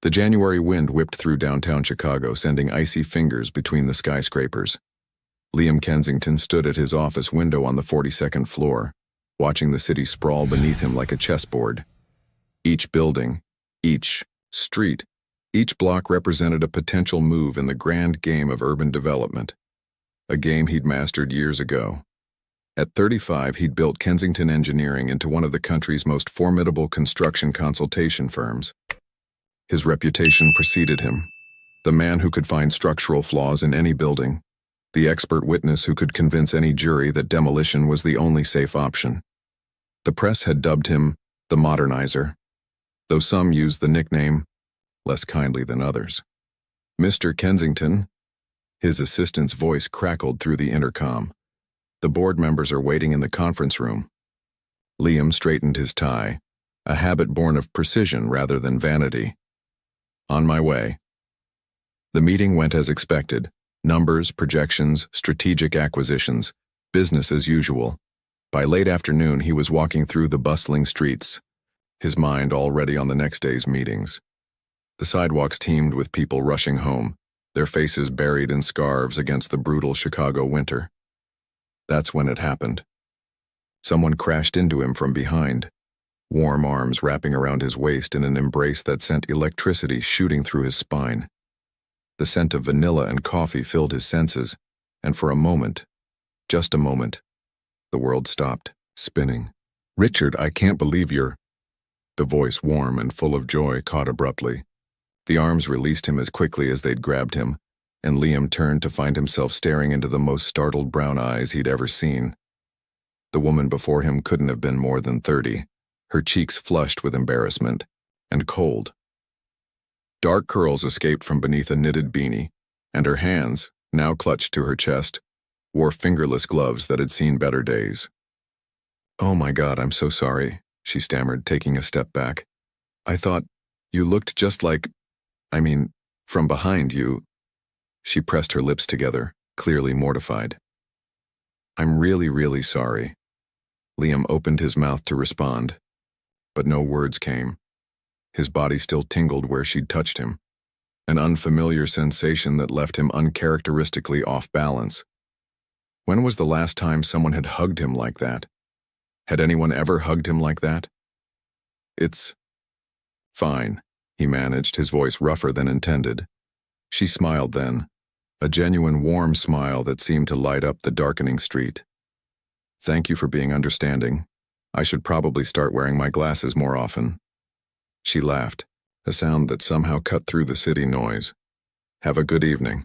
The January wind whipped through downtown Chicago, sending icy fingers between the skyscrapers. Liam Kensington stood at his office window on the 42nd floor, watching the city sprawl beneath him like a chessboard. Each building, each street, each block represented a potential move in the grand game of urban development, a game he'd mastered years ago. At 35, he'd built Kensington Engineering into one of the country's most formidable construction consultation firms. His reputation preceded him, the man who could find structural flaws in any building, the expert witness who could convince any jury that demolition was the only safe option. The press had dubbed him the Modernizer, though some used the nickname less kindly than others. Mr. Kensington, his assistant's voice crackled through the intercom. The board members are waiting in the conference room. Liam straightened his tie, a habit born of precision rather than vanity. On my way. The meeting went as expected. Numbers, projections, strategic acquisitions, business as usual. By late afternoon, he was walking through the bustling streets, his mind already on the next day's meetings. The sidewalks teemed with people rushing home, their faces buried in scarves against the brutal Chicago winter. That's when it happened. Someone crashed into him from behind, warm arms wrapping around his waist in an embrace that sent electricity shooting through his spine. The scent of vanilla and coffee filled his senses, and for a moment, just a moment, the world stopped, spinning. "Richard, I can't believe you're—" The voice, warm and full of joy, caught abruptly. The arms released him as quickly as they'd grabbed him, and Liam turned to find himself staring into the most startled brown eyes he'd ever seen. The woman before him couldn't have been more than 30, her cheeks flushed with embarrassment, and cold. Dark curls escaped from beneath a knitted beanie, and her hands, now clutched to her chest, wore fingerless gloves that had seen better days. "Oh my God, I'm so sorry," she stammered, taking a step back. "I thought you looked just like, from behind you." She pressed her lips together, clearly mortified. "I'm really, really sorry." Liam opened his mouth to respond, but no words came. His body still tingled where she'd touched him, an unfamiliar sensation that left him uncharacteristically off balance. When was the last time someone had hugged him like that? Had anyone ever hugged him like that? "It's fine," he managed, his voice rougher than intended. She smiled then, a genuine warm smile that seemed to light up the darkening street. "Thank you for being understanding. I should probably start wearing my glasses more often." She laughed, a sound that somehow cut through the city noise. "Have a good evening."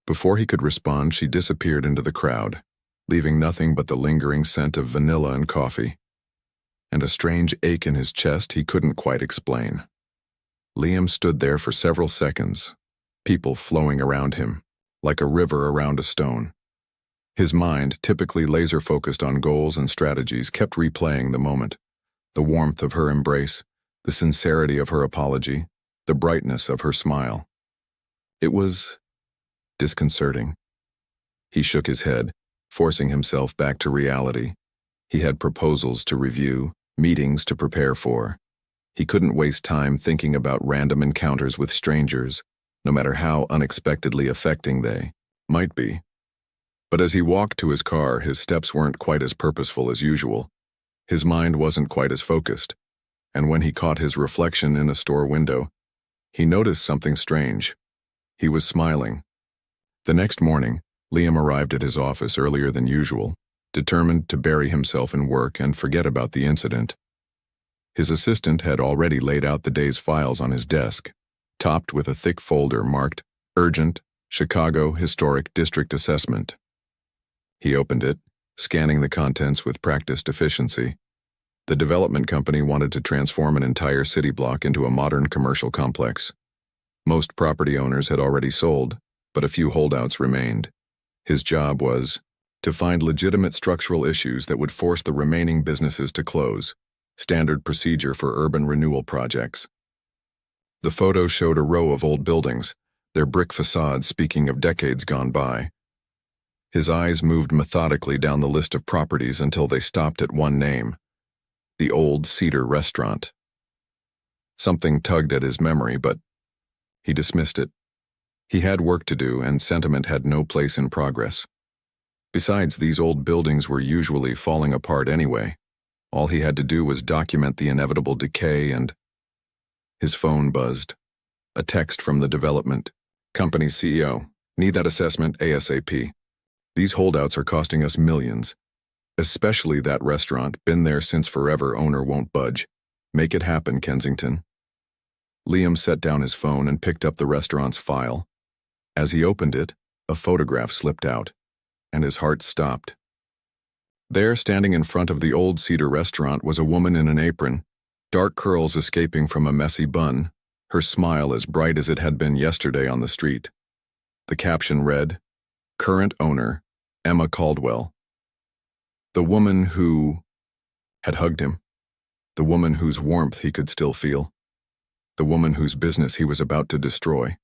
Before he could respond, she disappeared into the crowd, leaving nothing but the lingering scent of vanilla and coffee, and a strange ache in his chest he couldn't quite explain. Liam stood there for several seconds, people flowing around him, like a river around a stone. His mind, typically laser-focused on goals and strategies, kept replaying the moment, the warmth of her embrace, the sincerity of her apology, the brightness of her smile. It was disconcerting. He shook his head, forcing himself back to reality. He had proposals to review, meetings to prepare for. He couldn't waste time thinking about random encounters with strangers, no matter how unexpectedly affecting they might be. But as he walked to his car, his steps weren't quite as purposeful as usual. His mind wasn't quite as focused, and when he caught his reflection in a store window, he noticed something strange. He was smiling. The next morning, Liam arrived at his office earlier than usual, determined to bury himself in work and forget about the incident. His assistant had already laid out the day's files on his desk, topped with a thick folder marked Urgent, Chicago Historic District Assessment. He opened it, scanning the contents with practiced efficiency. The development company wanted to transform an entire city block into a modern commercial complex. Most property owners had already sold, but a few holdouts remained. His job was to find legitimate structural issues that would force the remaining businesses to close, standard procedure for urban renewal projects. The photo showed a row of old buildings, their brick facades speaking of decades gone by. His eyes moved methodically down the list of properties until they stopped at one name: the Old Cedar Restaurant. Something tugged at his memory, but He dismissed it. He had work to do, and sentiment had no place in progress. Besides, these old buildings were usually falling apart anyway. All he had to do was document the inevitable decay, and his phone buzzed. A text from the development company CEO. Need that assessment ASAP. These holdouts are costing us millions. Especially that restaurant, been there since forever, owner won't budge. Make it happen, Kensington. Liam set down his phone and picked up the restaurant's file. As he opened it, a photograph slipped out, and his heart stopped. There, standing in front of the old Cedar restaurant, was a woman in an apron, dark curls escaping from a messy bun, her smile as bright as it had been yesterday on the street. The caption read, "Current owner, Emma Caldwell." The woman who had hugged him. The woman whose warmth he could still feel. The woman whose business he was about to destroy.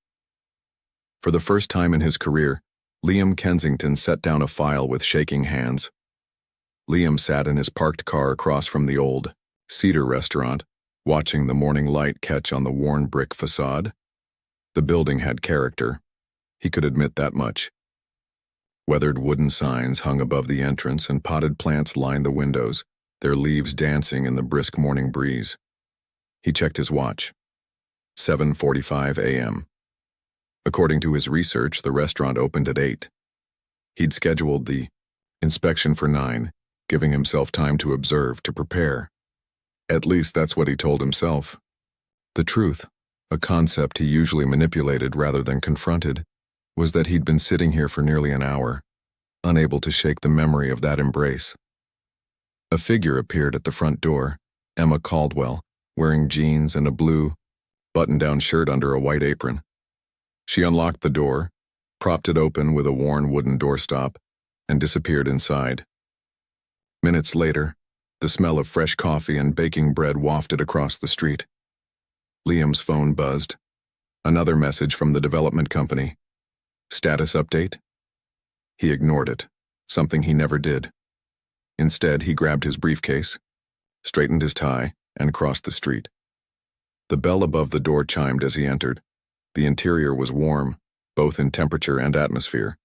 For the first time in his career, Liam Kensington set down a file with shaking hands. Liam sat in his parked car across from the old Cedar restaurant, watching the morning light catch on the worn brick facade. The building had character. He could admit that much. Weathered wooden signs hung above the entrance, and potted plants lined the windows, their leaves dancing in the brisk morning breeze. He checked his watch. 7:45 a.m. According to his research, the restaurant opened at 8. He'd scheduled the inspection for 9, giving himself time to observe, to prepare. At least that's what he told himself. The truth, a concept he usually manipulated rather than confronted, was that he'd been sitting here for nearly an hour, unable to shake the memory of that embrace. A figure appeared at the front door, Emma Caldwell, wearing jeans and a blue, button-down shirt under a white apron. She unlocked the door, propped it open with a worn wooden doorstop, and disappeared inside. Minutes later, the smell of fresh coffee and baking bread wafted across the street. Liam's phone buzzed. Another message from the development company. Status update? He ignored it, something he never did. Instead, he grabbed his briefcase, straightened his tie, and crossed the street. The bell above the door chimed as he entered. The interior was warm, both in temperature and atmosphere.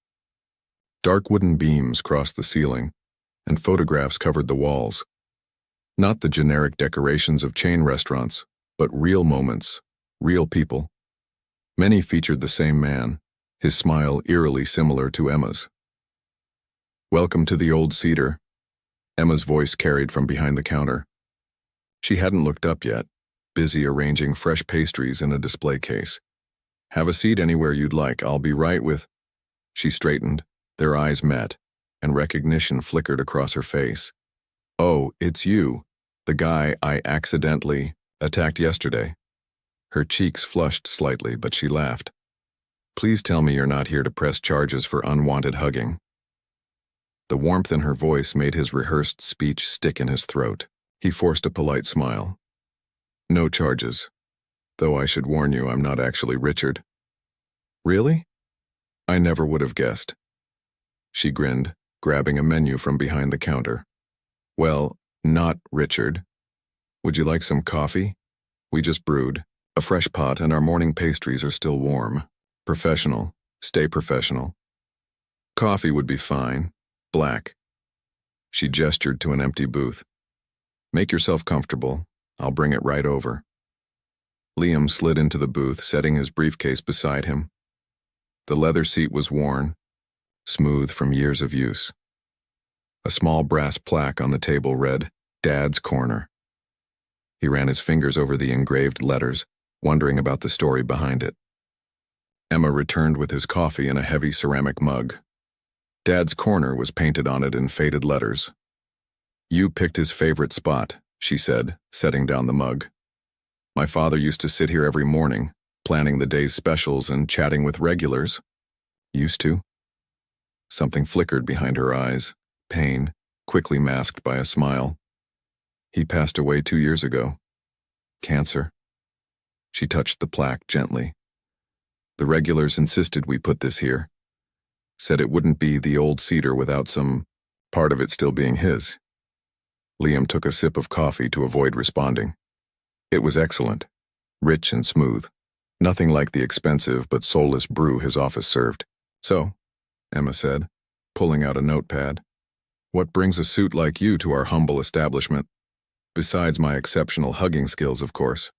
Dark wooden beams crossed the ceiling, and photographs covered the walls. Not the generic decorations of chain restaurants, but real moments, real people. Many featured the same man, his smile eerily similar to Emma's. "Welcome to the old Cedar," Emma's voice carried from behind the counter. She hadn't looked up yet, busy arranging fresh pastries in a display case. "Have a seat anywhere you'd like, I'll be right with—" She straightened, their eyes met, and recognition flickered across her face. "Oh, it's you, the guy I accidentally attacked yesterday." Her cheeks flushed slightly, but she laughed. "Please tell me you're not here to press charges for unwanted hugging." The warmth in her voice made his rehearsed speech stick in his throat. He forced a polite smile. "No charges. Though I should warn you, I'm not actually Richard." "Really? I never would have guessed." She grinned, grabbing a menu from behind the counter. "Well, not Richard. Would you like some coffee? We just brewed. A fresh pot, and our morning pastries are still warm. Professional. Stay professional. Coffee would be fine. Black." She gestured to an empty booth. "Make yourself comfortable. I'll bring it right over." Liam slid into the booth, setting his briefcase beside him. The leather seat was worn, smooth from years of use. A small brass plaque on the table read, "Dad's Corner." He ran his fingers over the engraved letters, wondering about the story behind it. Emma returned with his coffee in a heavy ceramic mug. Dad's Corner was painted on it in faded letters. "You picked his favorite spot," she said, setting down the mug. "My father used to sit here every morning, planning the day's specials and chatting with regulars." "Used to?" Something flickered behind her eyes, pain, quickly masked by a smile. "He passed away 2 years ago. Cancer." She touched the plaque gently. "The regulars insisted we put this here. Said it wouldn't be the old Cedar without some part of it still being his." Liam took a sip of coffee to avoid responding. It was excellent, rich and smooth. Nothing like the expensive but soulless brew his office served. "So," Emma said, pulling out a notepad, "what brings a suit like you to our humble establishment? Besides my exceptional hugging skills, of course."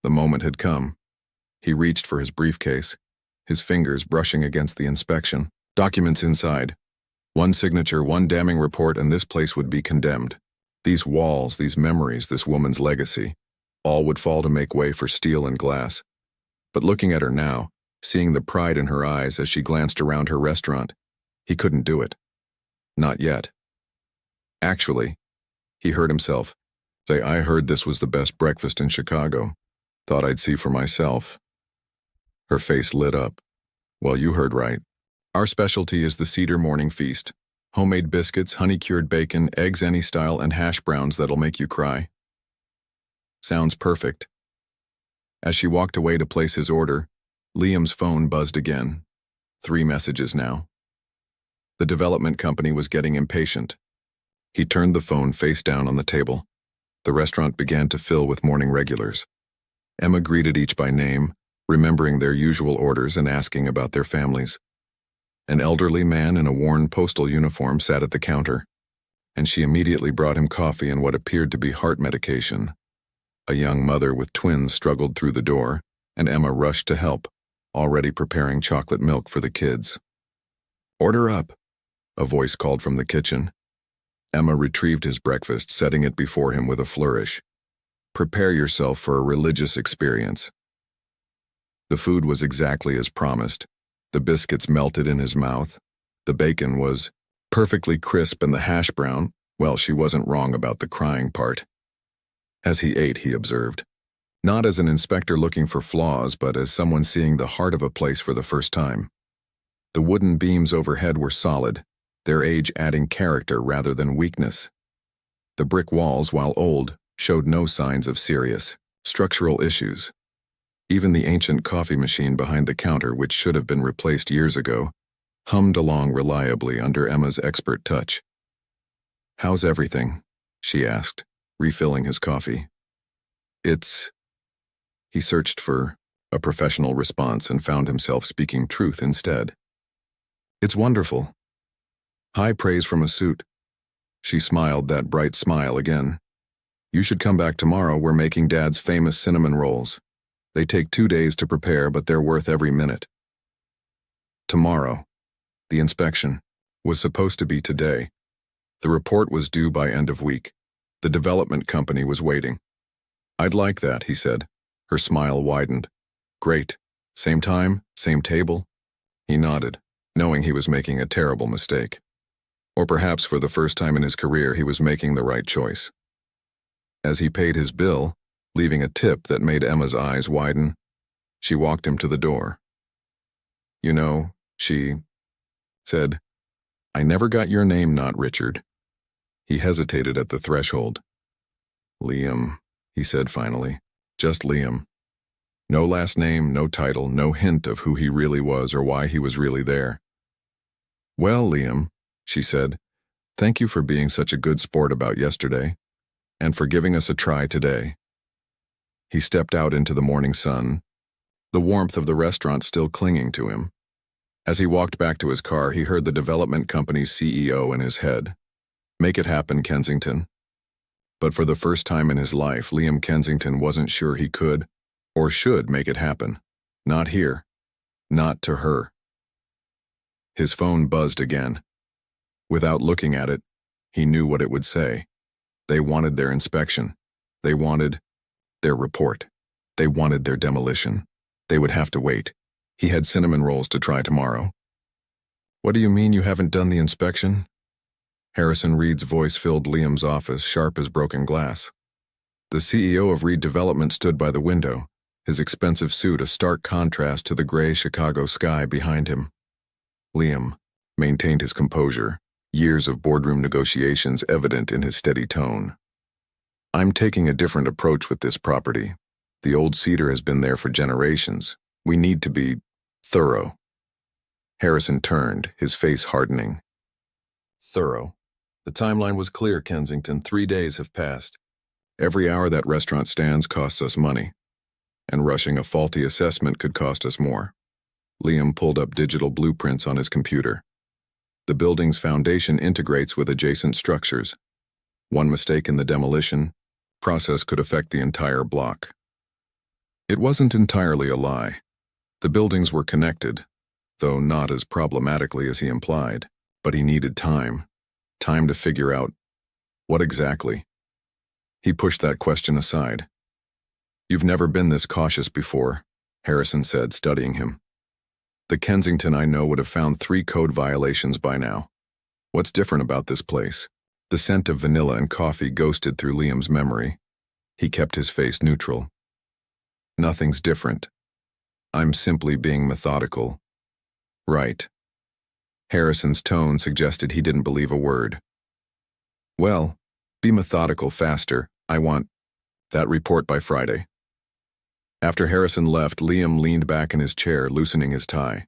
The moment had come. He reached for his briefcase, his fingers brushing against the inspection. Documents inside. One signature, one damning report, and this place would be condemned. These walls, these memories, this woman's legacy, all would fall to make way for steel and glass. But looking at her now, seeing the pride in her eyes as she glanced around her restaurant, he couldn't do it. Not yet. Actually, he heard himself say, "I heard this was the best breakfast in Chicago. Thought I'd see for myself." Her face lit up. "Well, you heard right. Our specialty is the Cedar Morning Feast. Homemade biscuits, honey-cured bacon, eggs any style, and hash browns that'll make you cry." Sounds perfect. As she walked away to place his order, Liam's phone buzzed again. 3 messages now. The development company was getting impatient. He turned the phone face down on the table. The restaurant began to fill with morning regulars. Emma greeted each by name, remembering their usual orders and asking about their families. An elderly man in a worn postal uniform sat at the counter, and she immediately brought him coffee and what appeared to be heart medication. A young mother with twins struggled through the door, and Emma rushed to help, already preparing chocolate milk for the kids. "Order up," a voice called from the kitchen. Emma retrieved his breakfast, setting it before him with a flourish. "Prepare yourself for a religious experience." The food was exactly as promised. The biscuits melted in his mouth. The bacon was perfectly crisp, and the hash brown, well, she wasn't wrong about the crying part. As he ate, he observed, not as an inspector looking for flaws, but as someone seeing the heart of a place for the first time. The wooden beams overhead were solid, their age adding character rather than weakness. The brick walls, while old, showed no signs of serious structural issues. Even the ancient coffee machine behind the counter, which should have been replaced years ago, hummed along reliably under Emma's expert touch. "How's everything?" she asked, refilling his coffee. "It's—" He searched for a professional response and found himself speaking truth instead. "It's wonderful. High praise from a suit." She smiled that bright smile again. "You should come back tomorrow. We're making Dad's famous cinnamon rolls. They take 2 days to prepare, but they're worth every minute." Tomorrow. The inspection was supposed to be today. The report was due by end of week. The development company was waiting. "I'd like that," he said. Her smile widened. "Great. Same time, same table?" He nodded, knowing he was making a terrible mistake. Or perhaps for the first time in his career he was making the right choice. As he paid his bill, leaving a tip that made Emma's eyes widen, she walked him to the door. "You know," she said, "I never got your name, not Richard." He hesitated at the threshold. "Liam," he said finally. "Just Liam. No last name, no title, no hint of who he really was or why he was really there." "Well, Liam," she said, "thank you for being such a good sport about yesterday, and for giving us a try today." He stepped out into the morning sun, the warmth of the restaurant still clinging to him. As he walked back to his car, he heard the development company's CEO in his head. "Make it happen, Kensington." But for the first time in his life, Liam Kensington wasn't sure he could or should make it happen. Not here. Not to her. His phone buzzed again. Without looking at it, he knew what it would say. They wanted their inspection. They wanted their report. They wanted their demolition. They would have to wait. He had cinnamon rolls to try tomorrow. "What do you mean you haven't done the inspection?" Harrison Reed's voice filled Liam's office, sharp as broken glass. The CEO of Reed Development stood by the window, his expensive suit a stark contrast to the gray Chicago sky behind him. Liam maintained his composure, years of boardroom negotiations evident in his steady tone. "I'm taking a different approach with this property. The old Cedar has been there for generations. We need to be thorough." Harrison turned, his face hardening. "Thorough. The timeline was clear, Kensington. 3 days have passed. Every hour that restaurant stands costs us money. and rushing a faulty assessment could cost us more. Liam pulled up digital blueprints on his computer. The building's foundation integrates with adjacent structures. One mistake in the demolition process could affect the entire block. It wasn't entirely a lie. The buildings were connected, though not as problematically as he implied, but he needed time to figure out what exactly. He pushed that question aside. "You've never been this cautious before," Harrison said, studying him. "The Kensington I know would have found 3 code violations by now. What's different about this place?" The scent of vanilla and coffee ghosted through Liam's memory. He kept his face neutral. "Nothing's different. I'm simply being methodical." "Right." Harrison's tone suggested he didn't believe a word. "Well, be methodical faster. I want that report by Friday." After Harrison left, Liam leaned back in his chair, loosening his tie.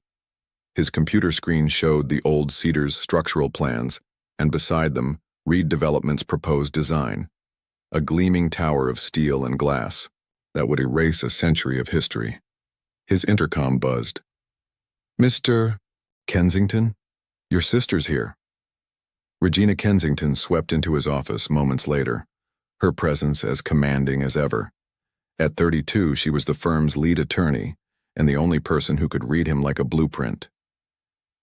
His computer screen showed the old Cedars structural plans, and beside them, Reed Development's proposed design. A gleaming tower of steel and glass that would erase a century of history. His intercom buzzed. "Mr. Kensington? Your sister's here." Regina Kensington swept into his office moments later, her presence as commanding as ever. At 32, she was the firm's lead attorney and the only person who could read him like a blueprint.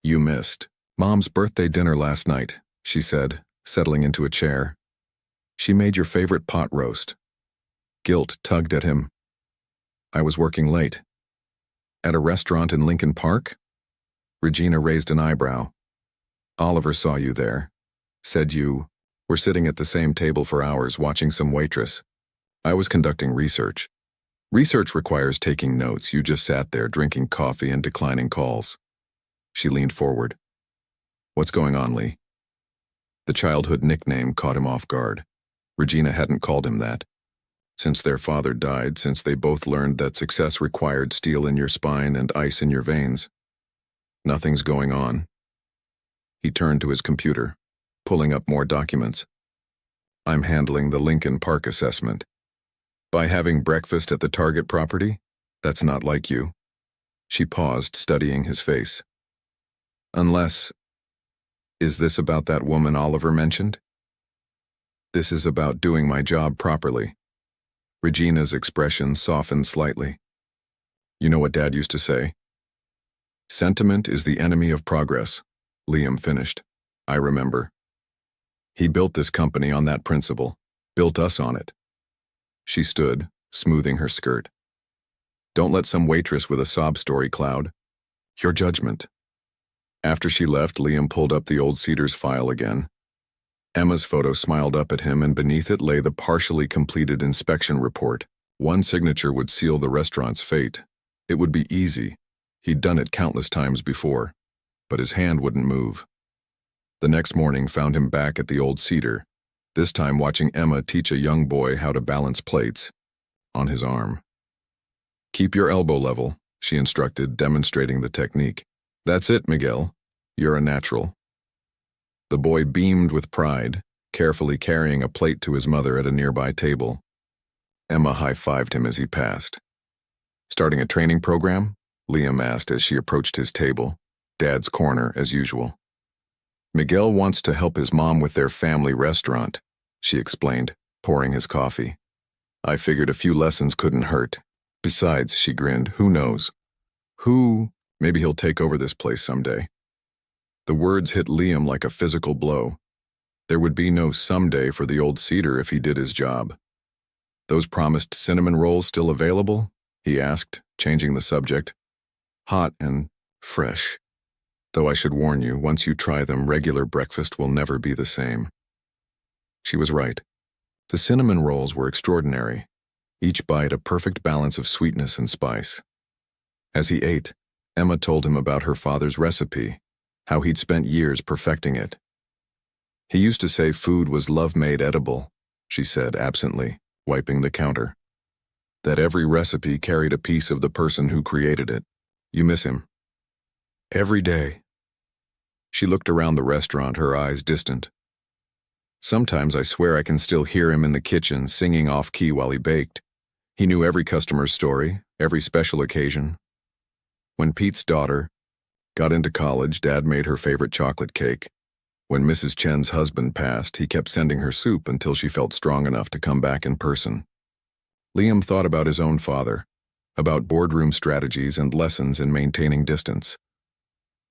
"You missed Mom's birthday dinner last night," she said, settling into a chair. "She made your favorite pot roast." Guilt tugged at him. "I was working late." "At a restaurant in Lincoln Park?" Regina raised an eyebrow. "Oliver saw you there. Said you were sitting at the same table for hours watching some waitress." "I was conducting research." "Research requires taking notes. You just sat there drinking coffee and declining calls." She leaned forward. "What's going on, Lee?" The childhood nickname caught him off guard. Regina hadn't called him that. Since their father died, since they both learned that success required steel in your spine and ice in your veins. "Nothing's going on." He turned to his computer, pulling up more documents. "I'm handling the Lincoln Park assessment." "By having breakfast at the Target property? That's not like you." She paused, studying his face. "Unless, is this about that woman Oliver mentioned?" "This is about doing my job properly." Regina's expression softened slightly. "You know what Dad used to say? Sentiment is the enemy of progress," Liam finished. "I remember. He built this company on that principle, built us on it." She stood, smoothing her skirt. "Don't let some waitress with a sob story cloud your judgment." After she left, Liam pulled up the old Cedars file again. Emma's photo smiled up at him, and beneath it lay the partially completed inspection report. One signature would seal the restaurant's fate. It would be easy. He'd done it countless times before, but his hand wouldn't move. The next morning found him back at the old Cedar, this time watching Emma teach a young boy how to balance plates on his arm. "Keep your elbow level," she instructed, demonstrating the technique. "That's it, Miguel. You're a natural." The boy beamed with pride, carefully carrying a plate to his mother at a nearby table. Emma high-fived him as he passed. "Starting a training program?" Liam asked as she approached his table, Dad's corner as usual. "Miguel wants to help his mom with their family restaurant," she explained, pouring his coffee. "I figured a few lessons couldn't hurt. Besides," she grinned, "who knows? Maybe he'll take over this place someday." The words hit Liam like a physical blow. There would be no someday for the old Cedar if he did his job. "Those promised cinnamon rolls still available?" he asked, changing the subject. "Hot and fresh. Though I should warn you, once you try them, regular breakfast will never be the same." She was right. The cinnamon rolls were extraordinary, each bite a perfect balance of sweetness and spice. As he ate, Emma told him about her father's recipe, how he'd spent years perfecting it. "He used to say food was love-made edible," she said absently, wiping the counter. "That every recipe carried a piece of the person who created it. You miss him?" "Every day." She looked around the restaurant, her eyes distant. "Sometimes I swear I can still hear him in the kitchen singing off-key while he baked. He knew every customer's story, every special occasion. When Pete's daughter got into college, Dad made her favorite chocolate cake. When Mrs. Chen's husband passed, he kept sending her soup until she felt strong enough to come back in person. Liam thought about his own father, about boardroom strategies and lessons in maintaining distance.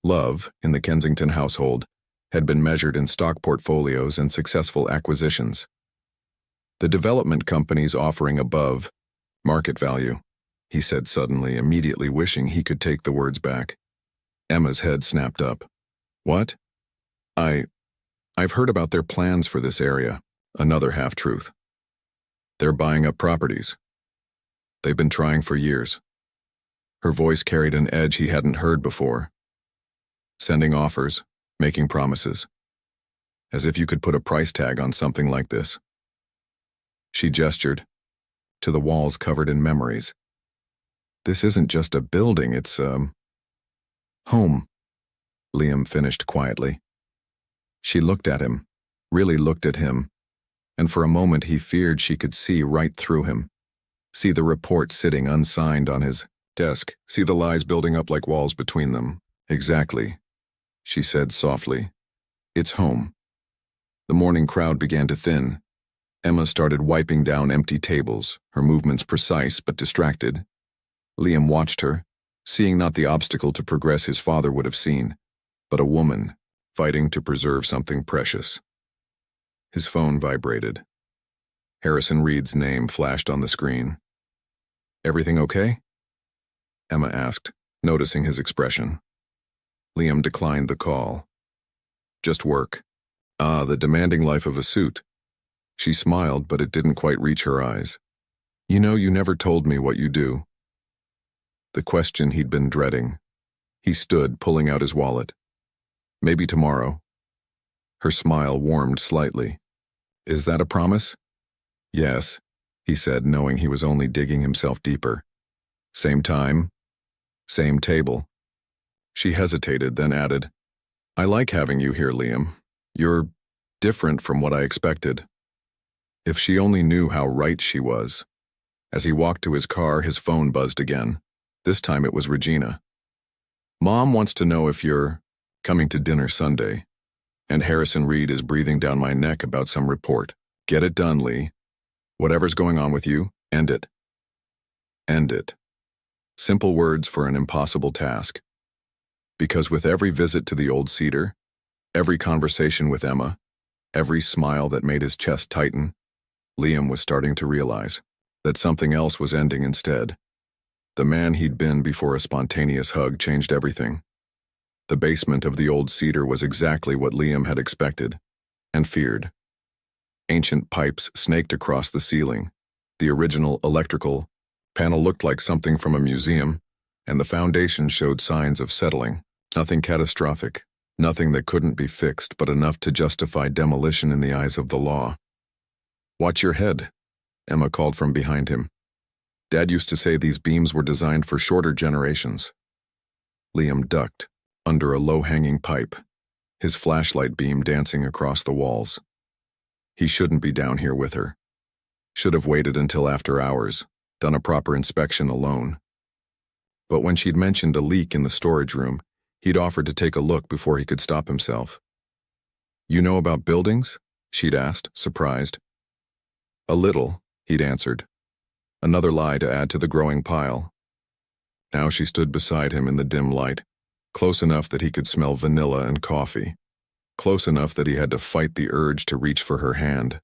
Love, in the Kensington household, had been measured in stock portfolios and successful acquisitions. The development companies offering above market value, he said suddenly, immediately wishing he could take the words back. Emma's head snapped up. What? I've heard about their plans for this area. Another half-truth. They're buying up properties. They've been trying for years. Her voice carried an edge he hadn't heard before. Sending offers, making promises. As if you could put a price tag on something like this. She gestured to the walls covered in memories. This isn't just a building, it's home, Liam finished quietly. She looked at him, really looked at him, and for a moment he feared she could see right through him. See the report sitting unsigned on his desk, see the lies building up like walls between them. Exactly, she said softly. It's home. The morning crowd began to thin. Emma started wiping down empty tables, her movements precise but distracted. Liam watched her, seeing not the obstacle to progress his father would have seen, but a woman fighting to preserve something precious. His phone vibrated. Harrison Reed's name flashed on the screen. Everything okay? Emma asked, noticing his expression. Liam declined the call. Just work. Ah, the demanding life of a suit. She smiled, but it didn't quite reach her eyes. You know, you never told me what you do. The question he'd been dreading. He stood, pulling out his wallet. Maybe tomorrow. Her smile warmed slightly. Is that a promise? Yes, he said, knowing he was only digging himself deeper. Same time, same table. She hesitated, then added, I like having you here, Liam. You're different from what I expected. If she only knew how right she was. As he walked to his car, his phone buzzed again. This time it was Regina. Mom wants to know if you're coming to dinner Sunday. And Harrison Reed is breathing down my neck about some report. Get it done, Lee. Whatever's going on with you, end it. End it. Simple words for an impossible task. Because with every visit to the old cedar, every conversation with Emma, every smile that made his chest tighten, Liam was starting to realize that something else was ending instead. The man he'd been before a spontaneous hug changed everything. The basement of the old cedar was exactly what Liam had expected and feared. Ancient pipes snaked across the ceiling. The original electrical panel looked like something from a museum, and the foundation showed signs of settling. Nothing catastrophic, nothing that couldn't be fixed, but enough to justify demolition in the eyes of the law. Watch your head, Emma called from behind him. Dad used to say these beams were designed for shorter generations. Liam ducked under a low-hanging pipe, his flashlight beam dancing across the walls. He shouldn't be down here with her. Should have waited until after hours, done a proper inspection alone. But when she'd mentioned a leak in the storage room, he'd offered to take a look before he could stop himself. You know about buildings? She'd asked, surprised. A little, he'd answered. Another lie to add to the growing pile. Now she stood beside him in the dim light, close enough that he could smell vanilla and coffee, close enough that he had to fight the urge to reach for her hand.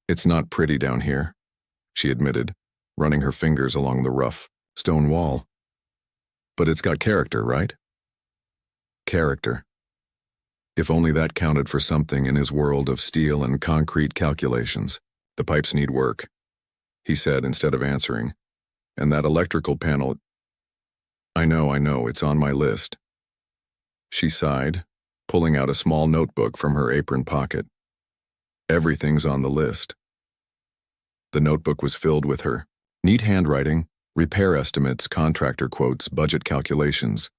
It's not pretty down here, she admitted, running her fingers along the rough stone wall. But it's got character, right? Character. If only that counted for something in his world of steel and concrete calculations. The pipes need work, he said instead of answering. And that electrical panel, I know, it's on my list. She sighed, pulling out a small notebook from her apron pocket. Everything's on the list. The notebook was filled with her neat handwriting, repair estimates, contractor quotes, budget calculations.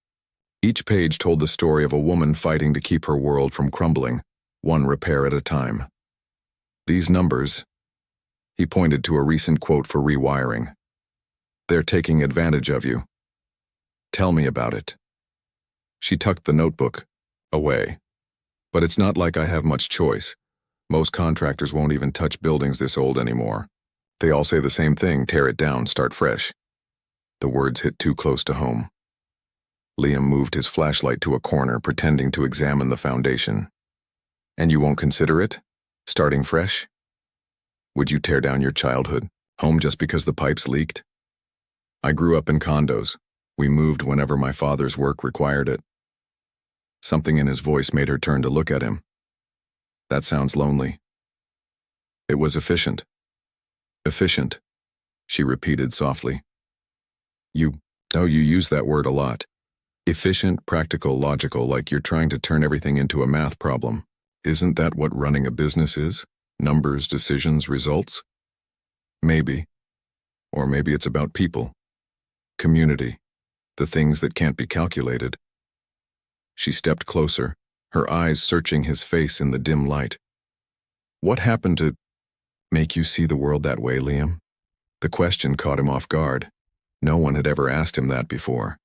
Each page told the story of a woman fighting to keep her world from crumbling, one repair at a time. These numbers, He pointed to a recent quote for rewiring. "They're taking advantage of you. Tell me about it." She tucked the notebook away. "But it's not like I have much choice. Most contractors won't even touch buildings this old anymore. They all say the same thing: tear it down, start fresh." The words hit too close to home. Liam moved his flashlight to a corner, pretending to examine the foundation. "And you won't consider it? Starting fresh? Would you tear down your childhood home just because the pipes leaked?" "I grew up in condos. We moved whenever my father's work required it." Something in his voice made her turn to look at him. "That sounds lonely." "It was efficient." "Efficient," she repeated softly. You use that word a lot. Efficient, practical, logical, like you're trying to turn everything into a math problem. Isn't that what running a business is? Numbers, decisions, results? Maybe. Or maybe it's about people. Community. The things that can't be calculated. She stepped closer, her eyes searching his face in the dim light. "What happened to make you see the world that way, Liam?" The question caught him off guard. No one had ever asked him that before.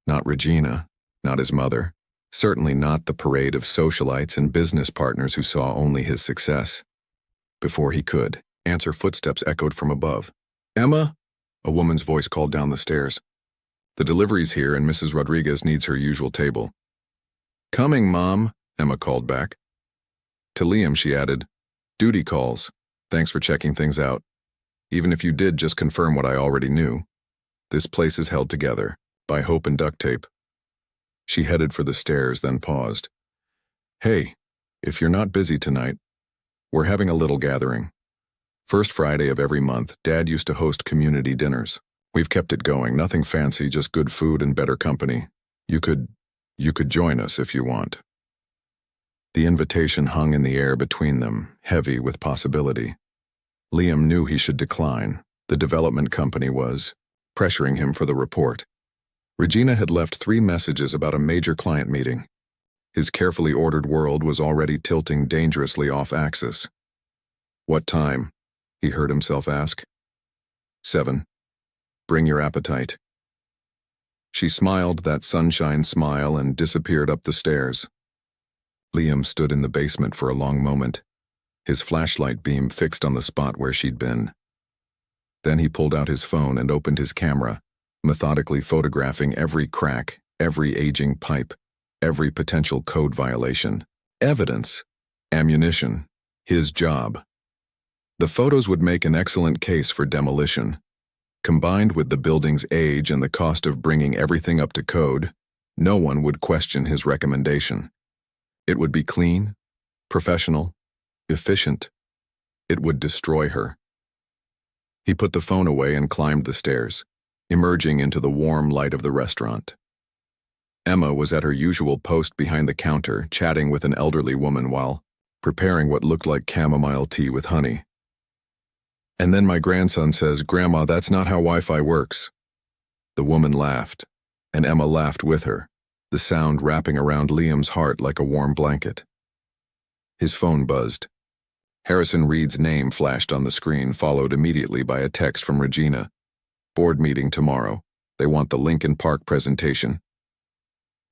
Not Regina, not his mother, certainly not the parade of socialites and business partners who saw only his success. Before he could answer, footsteps echoed from above. "Emma?" A woman's voice called down the stairs. "The delivery's here and Mrs. Rodriguez needs her usual table." "Coming, Mom," Emma called back. To Liam she added, "Duty calls. Thanks for checking things out. Even if you did just confirm what I already knew. This place is held together by hope and duct tape." She headed for the stairs, then paused. "Hey, if you're not busy tonight, we're having a little gathering. First Friday of every month, Dad used to host community dinners. We've kept it going, nothing fancy, just good food and better company. You could join us if you want." The invitation hung in the air between them, heavy with possibility. Liam knew he should decline. The development company was pressuring him for the report. Regina had left 3 messages about a major client meeting. His carefully ordered world was already tilting dangerously off axis. "What time?" he heard himself ask. 7. Bring your appetite." She smiled that sunshine smile and disappeared up the stairs. Liam stood in the basement for a long moment, his flashlight beam fixed on the spot where she'd been. Then he pulled out his phone and opened his camera, methodically photographing every crack, every aging pipe, every potential code violation. Evidence. Ammunition. His job. The photos would make an excellent case for demolition. Combined with the building's age and the cost of bringing everything up to code, no one would question his recommendation. It would be clean, professional, efficient. It would destroy her. He put the phone away and climbed the stairs, emerging into the warm light of the restaurant. Emma was at her usual post behind the counter, chatting with an elderly woman while preparing what looked like chamomile tea with honey. "And then my grandson says, 'Grandma, that's not how Wi-Fi works.'" The woman laughed, and Emma laughed with her, the sound wrapping around Liam's heart like a warm blanket. His phone buzzed. Harrison Reed's name flashed on the screen, followed immediately by a text from Regina. "Board meeting tomorrow. They want the Lincoln Park presentation."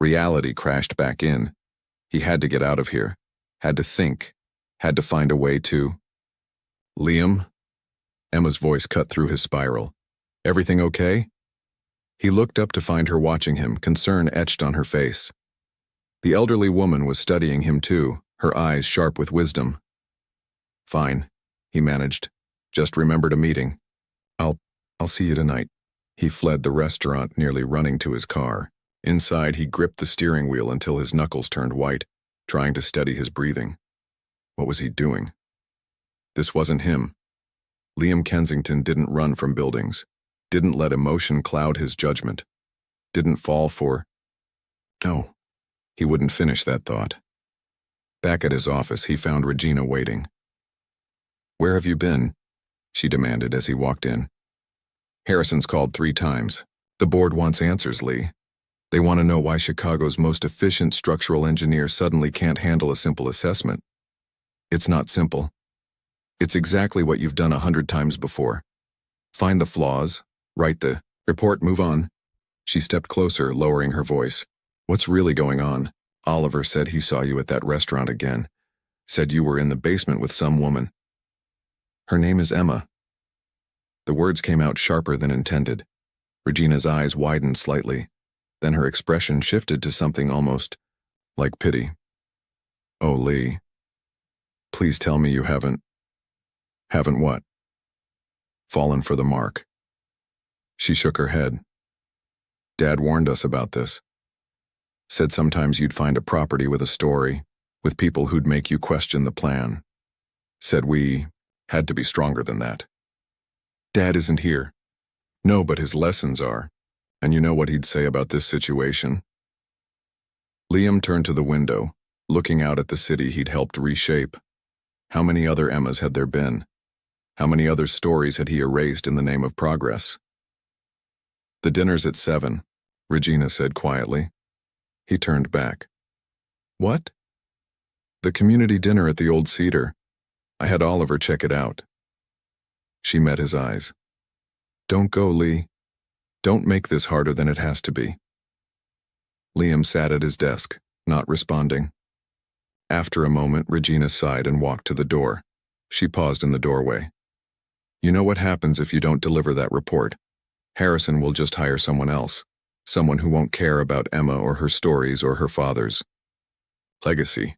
Reality crashed back in. He had to get out of here, had to think, had to find a way to... "Liam?" Emma's voice cut through his spiral. "Everything okay?" He looked up to find her watching him, concern etched on her face. The elderly woman was studying him too, her eyes sharp with wisdom. "Fine," he managed. "Just remembered a meeting. I'll see you tonight." He fled the restaurant, nearly running to his car. Inside, he gripped the steering wheel until his knuckles turned white, trying to steady his breathing. What was he doing? This wasn't him. Liam Kensington didn't run from buildings, didn't let emotion cloud his judgment, didn't fall for... No, he wouldn't finish that thought. Back at his office, he found Regina waiting. "Where have you been?" she demanded as he walked in. "Harrison's called 3 times. The board wants answers, Lee. They want to know why Chicago's most efficient structural engineer suddenly can't handle a simple assessment. It's not simple. It's exactly what you've done 100 times before. Find the flaws, write the report, move on. She stepped closer, lowering her voice. What's really going on? Oliver said he saw you at that restaurant again. Said you were in the basement with some woman. Her name is Emma. The words came out sharper than intended. Regina's eyes widened slightly. Then her expression shifted to something almost like pity. Oh, Lee. Please tell me you haven't what? Fallen for the mark. She shook her head. Dad warned us about this. Said sometimes you'd find a property with a story, with people who'd make you question the plan. Said we had to be stronger than that. Dad isn't here. No, but his lessons are. And you know what he'd say about this situation? Liam turned to the window, looking out at the city he'd helped reshape. How many other Emmas had there been? How many other stories had he erased in the name of progress? The dinner's at 7, Regina said quietly. He turned back. What? The community dinner at the Old Cedar. I had Oliver check it out. She met his eyes. Don't go, Lee. Don't make this harder than it has to be. Liam sat at his desk, not responding. After a moment, Regina sighed and walked to the door. She paused in the doorway. You know what happens if you don't deliver that report? Harrison will just hire someone else. Someone who won't care about Emma or her stories or her father's legacy.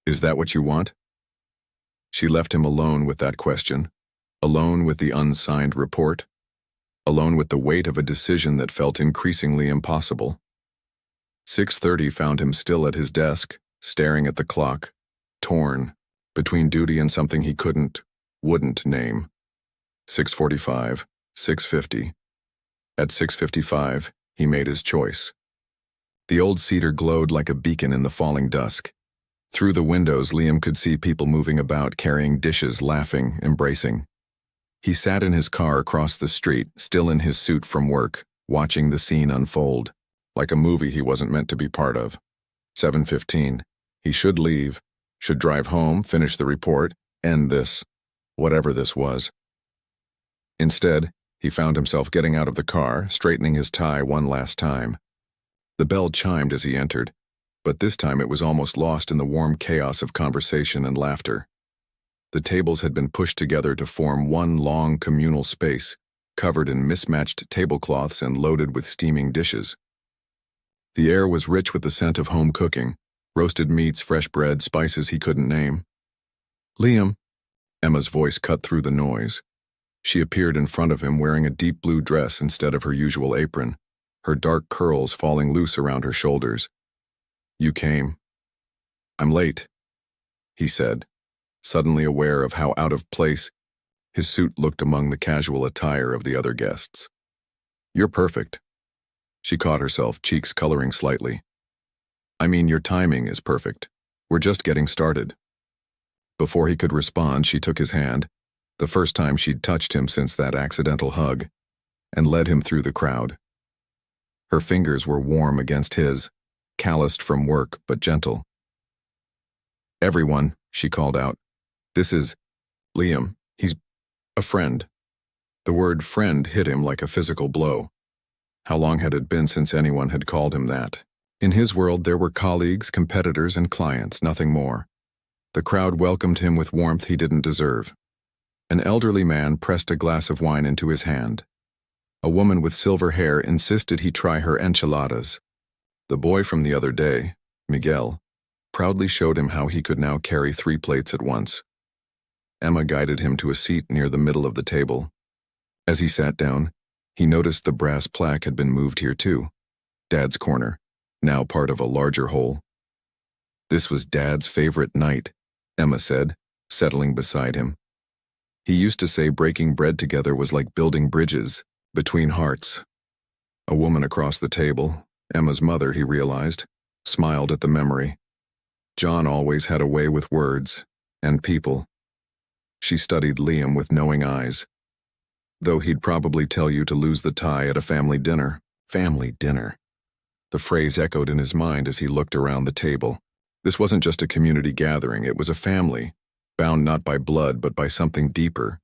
Is that what you want? She left him alone with that question, alone with the unsigned report, alone with the weight of a decision that felt increasingly impossible. 6:30 found him still at his desk, staring at the clock, torn, between duty and something he wouldn't name. 6:45, 6:50. At 6:55, he made his choice. The Old Cedar glowed like a beacon in the falling dusk. Through the windows, Liam could see people moving about, carrying dishes, laughing, embracing. He sat in his car across the street, still in his suit from work, watching the scene unfold, like a movie he wasn't meant to be part of. 7:15. He should leave, should drive home, finish the report, end this, whatever this was. Instead, he found himself getting out of the car, straightening his tie one last time. The bell chimed as he entered, but this time it was almost lost in the warm chaos of conversation and laughter. The tables had been pushed together to form one long communal space, covered in mismatched tablecloths and loaded with steaming dishes. The air was rich with the scent of home cooking, roasted meats, fresh bread, spices he couldn't name. Liam, Emma's voice cut through the noise. She appeared in front of him wearing a deep blue dress instead of her usual apron, her dark curls falling loose around her shoulders. You came. I'm late, he said, suddenly aware of how out of place his suit looked among the casual attire of the other guests. You're perfect. She caught herself, cheeks coloring slightly. I mean, your timing is perfect. We're just getting started. Before he could respond, she took his hand, the first time she'd touched him since that accidental hug, and led him through the crowd. Her fingers were warm against his, calloused from work but gentle. Everyone, she called out. This is Liam. He's a friend. The word friend hit him like a physical blow. How long had it been since anyone had called him that? In his world, there were colleagues, competitors, and clients, nothing more. The crowd welcomed him with warmth he didn't deserve. An elderly man pressed a glass of wine into his hand. A woman with silver hair insisted he try her enchiladas. The boy from the other day, Miguel, proudly showed him how he could now carry 3 plates at once. Emma guided him to a seat near the middle of the table. As he sat down, he noticed the brass plaque had been moved here too. Dad's corner, now part of a larger whole. This was Dad's favorite night, Emma said, settling beside him. He used to say breaking bread together was like building bridges between hearts. A woman across the table, Emma's mother, he realized, smiled at the memory. John always had a way with words and people. She studied Liam with knowing eyes. Though he'd probably tell you to lose the tie at a family dinner. Family dinner. The phrase echoed in his mind as he looked around the table. This wasn't just a community gathering, it was a family. bound not by blood but by something deeper.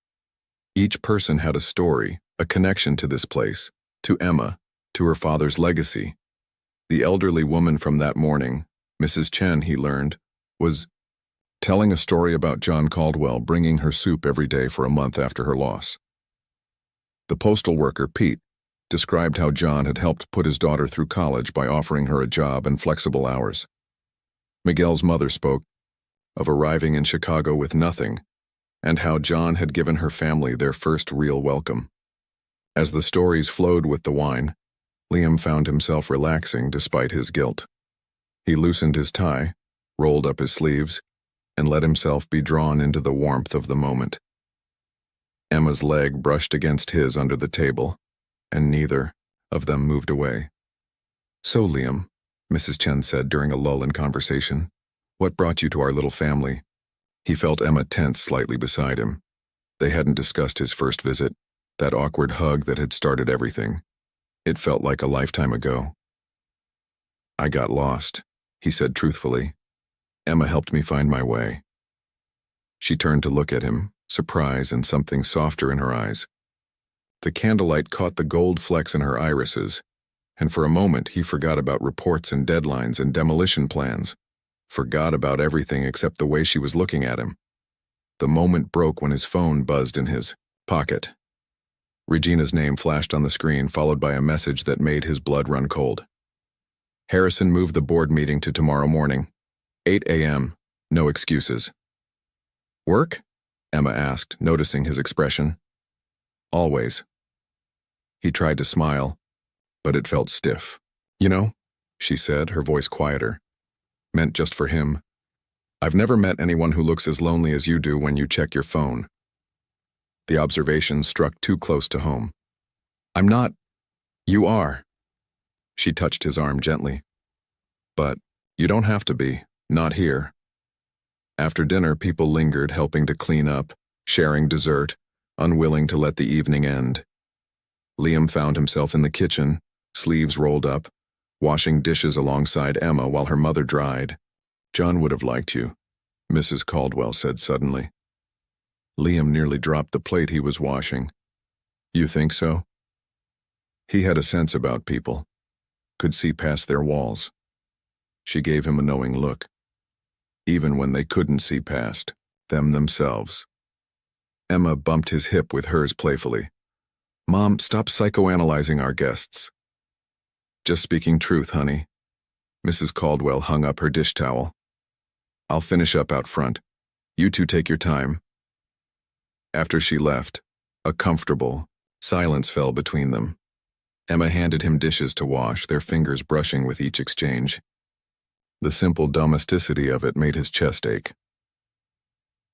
Each person had a story, a connection to this place, to Emma, to her father's legacy. The elderly woman from that morning, Mrs. Chen, he learned, was telling a story about John Caldwell bringing her soup every day for a month after her loss. The postal worker, Pete, described how John had helped put his daughter through college by offering her a job and flexible hours. Miguel's mother spoke of arriving in Chicago with nothing, and how John had given her family their first real welcome. As the stories flowed with the wine, Liam found himself relaxing despite his guilt. He loosened his tie, rolled up his sleeves, and let himself be drawn into the warmth of the moment. Emma's leg brushed against his under the table, and neither of them moved away. "So, Liam," Mrs. Chen said during a lull in conversation, "what brought you to our little family?" He felt Emma tense slightly beside him. They hadn't discussed his first visit, that awkward hug that had started everything. It felt like a lifetime ago. "I got lost," he said truthfully. "Emma helped me find my way." She turned to look at him, surprise and something softer in her eyes. The candlelight caught the gold flecks in her irises, and for a moment he forgot about reports and deadlines and demolition plans, forgot about everything except the way she was looking at him. The moment broke when his phone buzzed in his pocket. Regina's name flashed on the screen, followed by a message that made his blood run cold. Harrison moved the board meeting to tomorrow morning, 8 a.m., no excuses. "Work?" Emma asked, noticing his expression. "Always." He tried to smile, but it felt stiff. "You know," she said, her voice quieter, meant just for him, "I've never met anyone who looks as lonely as you do when you check your phone." The observation struck too close to home. "I'm not." "You are." She touched his arm gently. "But you don't have to be, not here." After dinner, people lingered, helping to clean up, sharing dessert, unwilling to let the evening end. Liam found himself in the kitchen, sleeves rolled up, washing dishes alongside Emma while her mother dried. "John would have liked you," Mrs. Caldwell said suddenly. Liam nearly dropped the plate he was washing. "You think so?" He had a sense about people, could see past their walls. She gave him a knowing look, even when they couldn't see past them themselves. Emma bumped his hip with hers playfully. "Mom, stop psychoanalyzing our guests." "Just speaking truth, honey." Mrs. Caldwell hung up her dish towel. "I'll finish up out front. You two take your time." After she left, a comfortable silence fell between them. Emma handed him dishes to wash, their fingers brushing with each exchange. The simple domesticity of it made his chest ache.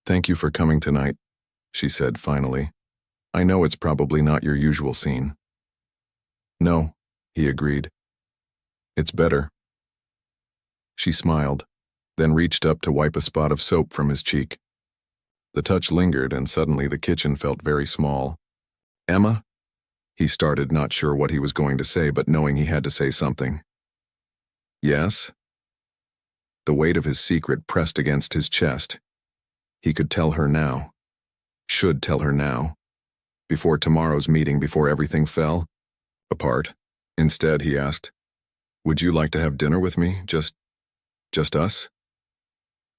"Thank you for coming tonight," she said finally. "I know it's probably not your usual scene." "No," he agreed. "It's better." She smiled, then reached up to wipe a spot of soap from his cheek. The touch lingered, and suddenly the kitchen felt very small. "Emma?" He started, not sure what he was going to say, but knowing he had to say something. "Yes?" The weight of his secret pressed against his chest. He could tell her now. Should tell her now. Before tomorrow's meeting, before everything fell apart. Instead, he asked, "Would you like to have dinner with me? Just us?"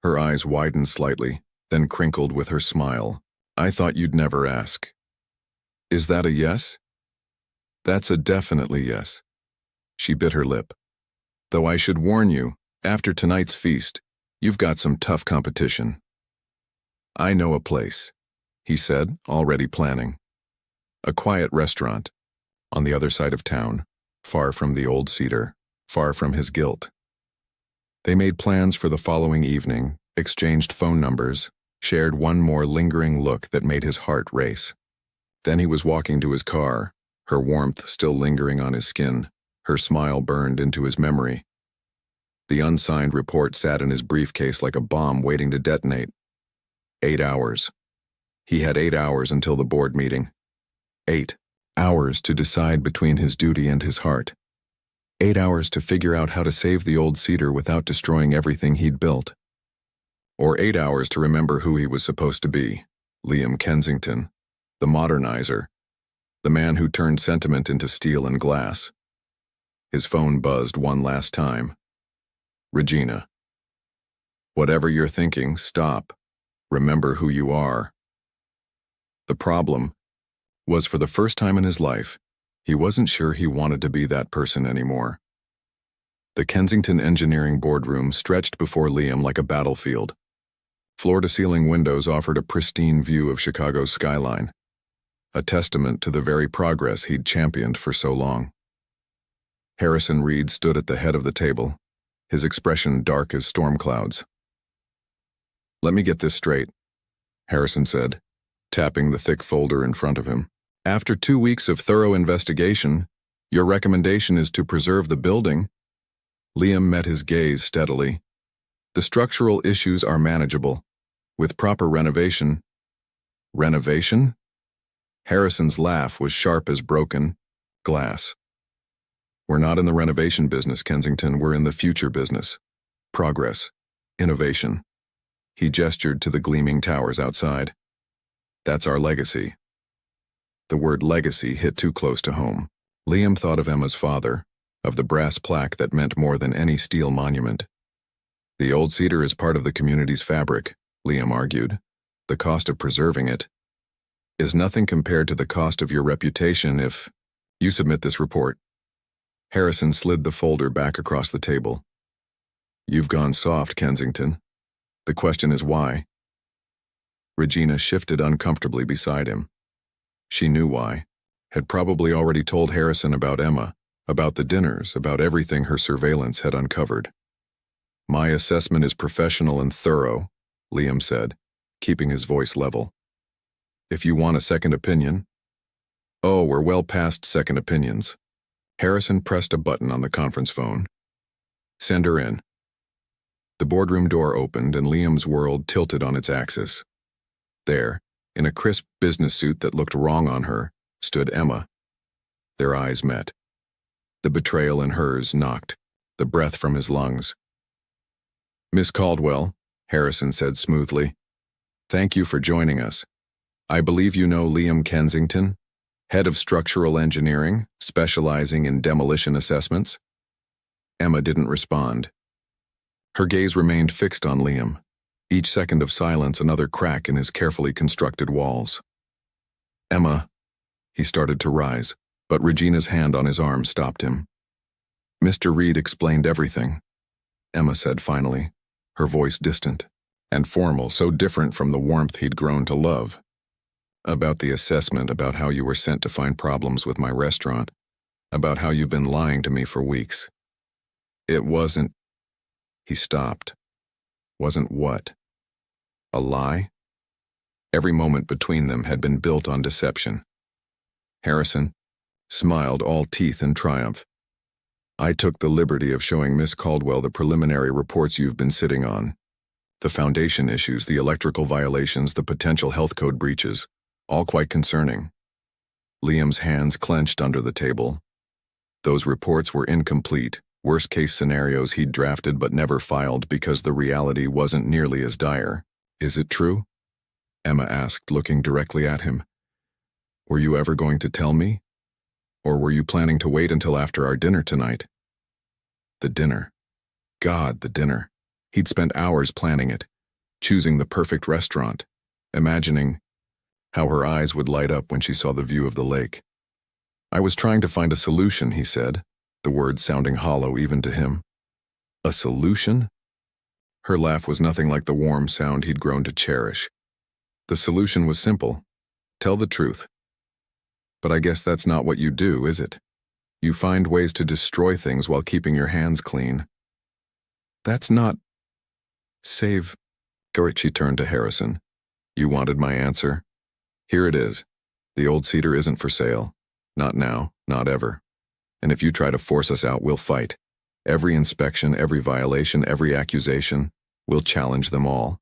Her eyes widened slightly, then crinkled with her smile. "I thought you'd never ask." "Is that a yes?" "That's a definitely yes." She bit her lip. "Though I should warn you, after tonight's feast, you've got some tough competition." "I know a place," he said, already planning. A quiet restaurant, on the other side of town, far from the old cedar, far from his guilt. They made plans for the following evening, exchanged phone numbers, shared one more lingering look that made his heart race. Then he was walking to his car, her warmth still lingering on his skin, her smile burned into his memory. The unsigned report sat in his briefcase like a bomb waiting to detonate. 8 hours. He had 8 hours until the board meeting. 8 hours to decide between his duty and his heart. 8 hours to figure out how to save the old cedar without destroying everything he'd built. or 8 hours to remember who he was supposed to be. Liam Kensington, the modernizer, the man who turned sentiment into steel and glass. His phone buzzed one last time. Regina. Whatever you're thinking, stop. Remember who you are. The problem was, for the first time in his life, he wasn't sure he wanted to be that person anymore. The Kensington Engineering boardroom stretched before Liam like a battlefield. Floor-to-ceiling windows offered a pristine view of Chicago's skyline, a testament to the very progress he'd championed for so long. Harrison Reed stood at the head of the table, his expression dark as storm clouds. "Let me get this straight," Harrison said, tapping the thick folder in front of him. "After 2 weeks of thorough investigation, your recommendation is to preserve the building?" Liam met his gaze steadily. "The structural issues are manageable. With proper renovation." "Renovation?" Harrison's laugh was sharp as broken glass. "We're not in the renovation business, Kensington. We're in the future business. Progress. Innovation." He gestured to the gleaming towers outside. "That's our legacy." The word legacy hit too close to home. Liam thought of Emma's father, of the brass plaque that meant more than any steel monument. "The old cedar is part of the community's fabric," Liam argued. "The cost of preserving it is nothing compared to the cost of your reputation if you submit this report." Harrison slid the folder back across the table. "You've gone soft, Kensington. The question is why?" Regina shifted uncomfortably beside him. She knew why, had probably already told Harrison about Emma, about the dinners, about everything her surveillance had uncovered. "My assessment is professional and thorough," Liam said, keeping his voice level. "If you want a second opinion—" "Oh, we're well past second opinions." Harrison pressed a button on the conference phone. "Send her in." The boardroom door opened and Liam's world tilted on its axis. There, in a crisp business suit that looked wrong on her, stood Emma. Their eyes met. The betrayal in hers knocked the breath from his lungs. "Miss Caldwell," Harrison said smoothly, "thank you for joining us. I believe you know Liam Kensington, head of structural engineering, specializing in demolition assessments?" Emma didn't respond. Her gaze remained fixed on Liam, each second of silence another crack in his carefully constructed walls. "Emma," he started to rise, but Regina's hand on his arm stopped him. "Mr. Reed explained everything," Emma said finally, her voice distant and formal, so different from the warmth he'd grown to love. "About the assessment, about how you were sent to find problems with my restaurant, about how you've been lying to me for weeks. It wasn't—" He stopped. "Wasn't what? A lie?" Every moment between them had been built on deception. Harrison smiled, all teeth in triumph. "I took the liberty of showing Miss Caldwell the preliminary reports you've been sitting on. The foundation issues, the electrical violations, the potential health code breaches, all quite concerning." Liam's hands clenched under the table. Those reports were incomplete, worst-case scenarios he'd drafted but never filed because the reality wasn't nearly as dire. "Is it true?" Emma asked, looking directly at him. "Were you ever going to tell me? Or were you planning to wait until after our dinner tonight?" The dinner. God, the dinner. He'd spent hours planning it, choosing the perfect restaurant, imagining how her eyes would light up when she saw the view of the lake. "I was trying to find a solution," he said, the words sounding hollow even to him. "A solution?" Her laugh was nothing like the warm sound he'd grown to cherish. "The solution was simple. Tell the truth. But I guess that's not what you do, is it? You find ways to destroy things while keeping your hands clean." "That's not— Save—" She turned to Harrison. "You wanted my answer? Here it is. The old cedar isn't for sale. Not now, not ever. And if you try to force us out, we'll fight. Every inspection, every violation, every accusation, we'll challenge them all.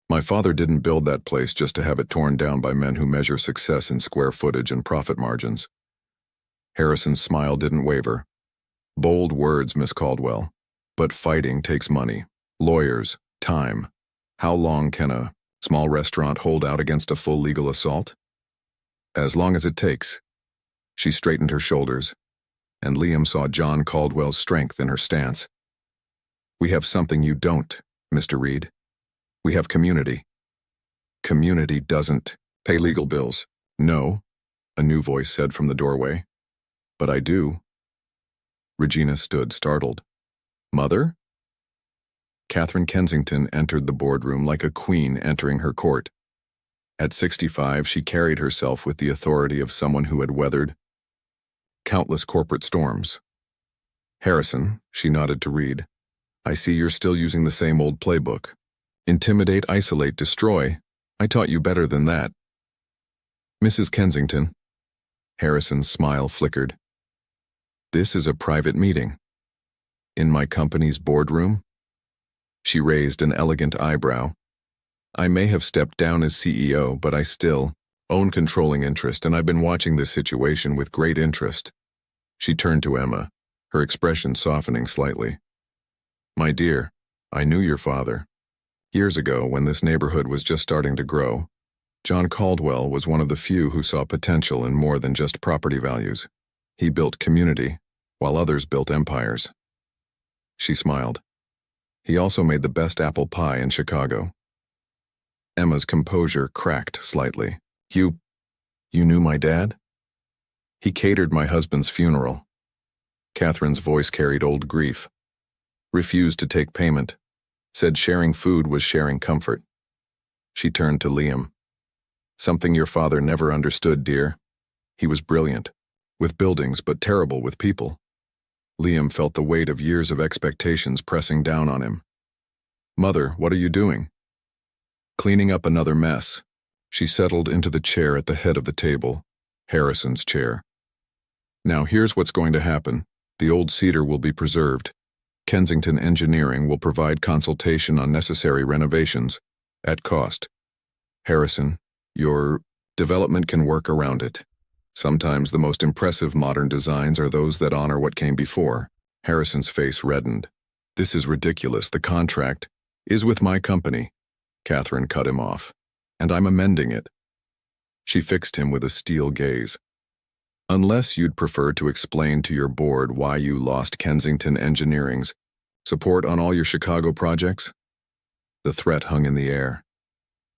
My father didn't build that place just to have it torn down by men who measure success in square footage and profit margins." Harrison's smile didn't waver. "Bold words, Miss Caldwell. But fighting takes money, lawyers, time. How long can a small restaurant hold out against a full legal assault? As long as it takes. She straightened her shoulders, and Liam saw John Caldwell's strength in her stance. We have something you don't, Mr. Reed. We have community. Community doesn't pay legal bills. No, a new voice said from the doorway. But I do. Regina stood startled. Mother? Catherine Kensington entered the boardroom like a queen entering her court. At 65, she carried herself with the authority of someone who had weathered countless corporate storms. Harrison, she nodded to Reed, I see you're still using the same old playbook. Intimidate, isolate, destroy. I taught you better than that. Mrs. Kensington. Harrison's smile flickered. This is a private meeting. In my company's boardroom? She raised an elegant eyebrow. I may have stepped down as CEO, but I still own controlling interest, and I've been watching this situation with great interest. She turned to Emma, her expression softening slightly. My dear, I knew your father. Years ago, when this neighborhood was just starting to grow, John Caldwell was one of the few who saw potential in more than just property values. He built community, while others built empires. She smiled. He also made the best apple pie in Chicago. Emma's composure cracked slightly. You knew my dad? He catered my husband's funeral. Catherine's voice carried old grief. Refused to take payment. Said sharing food was sharing comfort. She turned to Liam. Something your father never understood, dear. He was brilliant, with buildings, but terrible with people. Liam felt the weight of years of expectations pressing down on him. Mother, what are you doing? Cleaning up another mess. She settled into the chair at the head of the table, Harrison's chair. Now here's what's going to happen. The old cedar will be preserved. Kensington Engineering will provide consultation on necessary renovations, at cost. Harrison, your development can work around it. Sometimes the most impressive modern designs are those that honor what came before. Harrison's face reddened. This is ridiculous. The contract is with my company. Catherine cut him off. And I'm amending it. She fixed him with a steel gaze. Unless you'd prefer to explain to your board why you lost Kensington Engineering's support on all your Chicago projects? The threat hung in the air.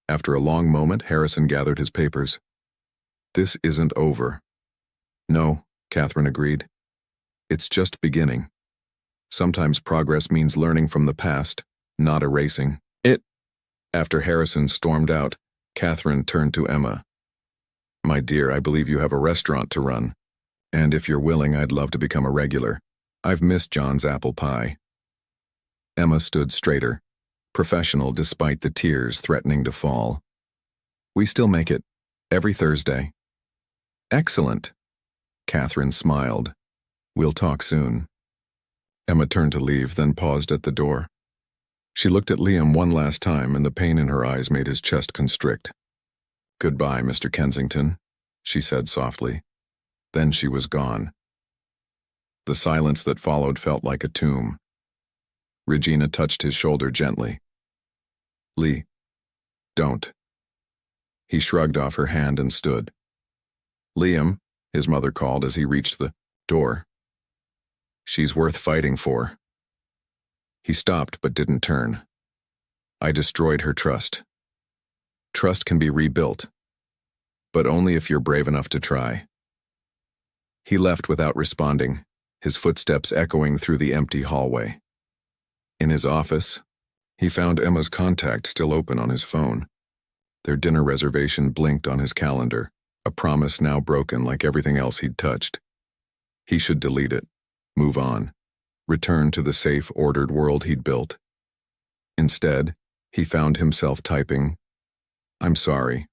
After a long moment, Harrison gathered his papers. This isn't over. No, Catherine agreed. It's just beginning. Sometimes progress means learning from the past, not erasing it. After Harrison stormed out, Catherine turned to Emma. My dear, I believe you have a restaurant to run. And if you're willing, I'd love to become a regular. I've missed John's apple pie. Emma stood straighter, professional despite the tears threatening to fall. We still make it, every Thursday. Excellent. Catherine smiled. We'll talk soon. Emma turned to leave, then paused at the door. She looked at Liam one last time, and the pain in her eyes made his chest constrict. Goodbye, Mr. Kensington, she said softly. Then she was gone. The silence that followed felt like a tomb. Regina touched his shoulder gently. Lee, don't. He shrugged off her hand and stood. Liam, his mother called as he reached the door. She's worth fighting for. He stopped but didn't turn. I destroyed her trust. Trust can be rebuilt, but only if you're brave enough to try. He left without responding, his footsteps echoing through the empty hallway. In his office, he found Emma's contact still open on his phone. Their dinner reservation blinked on his calendar, a promise now broken like everything else he'd touched. He should delete it, move on, return to the safe, ordered world he'd built. Instead, he found himself typing, I'm sorry,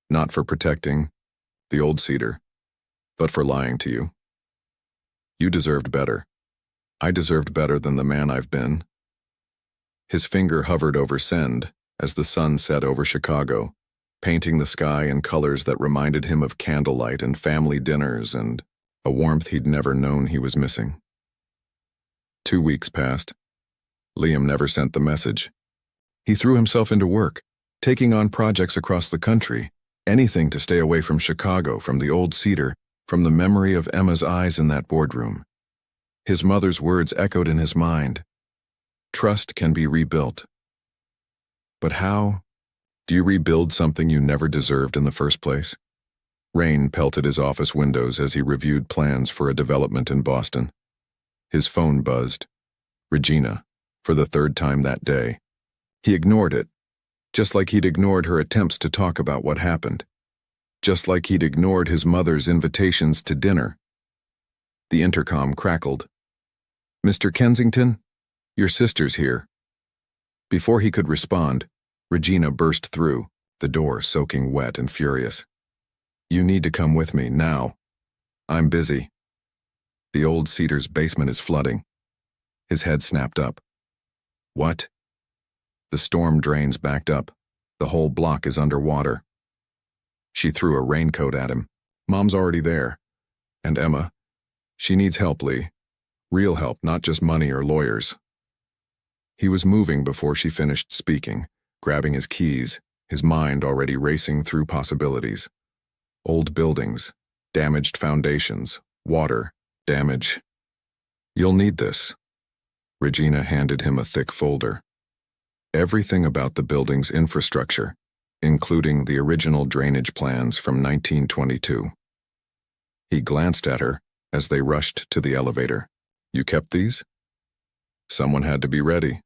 not for protecting the old cedar, but for lying to you. You deserved better. I deserved better than the man I've been. His finger hovered over send as the sun set over Chicago, painting the sky in colors that reminded him of candlelight and family dinners and a warmth he'd never known he was missing. 2 weeks passed. Liam never sent the message. He threw himself into work, taking on projects across the country, anything to stay away from Chicago, from the old cedar, from the memory of Emma's eyes in that boardroom. His mother's words echoed in his mind. Trust can be rebuilt. But how? Do you rebuild something you never deserved in the first place? Rain pelted his office windows as he reviewed plans for a development in Boston. His phone buzzed. Regina, for the third time that day. He ignored it, just like he'd ignored her attempts to talk about what happened. Just like he'd ignored his mother's invitations to dinner. The intercom crackled. "Mr. Kensington, your sister's here." Before he could respond, Regina burst through, the door soaking wet and furious. "You need to come with me, now. I'm busy. The old cedar's basement is flooding." His head snapped up. "What?" "The storm drains backed up. The whole block is underwater." She threw a raincoat at him. "Mom's already there. And Emma, she needs help, Lee. Real help, not just money or lawyers." He was moving before she finished speaking, grabbing his keys, his mind already racing through possibilities. Old buildings, damaged foundations, water, damage. "You'll need this." Regina handed him a thick folder. Everything about the building's infrastructure, including the original drainage plans from 1922. He glanced at her as they rushed to the elevator. "You kept these?" "Someone had to be ready."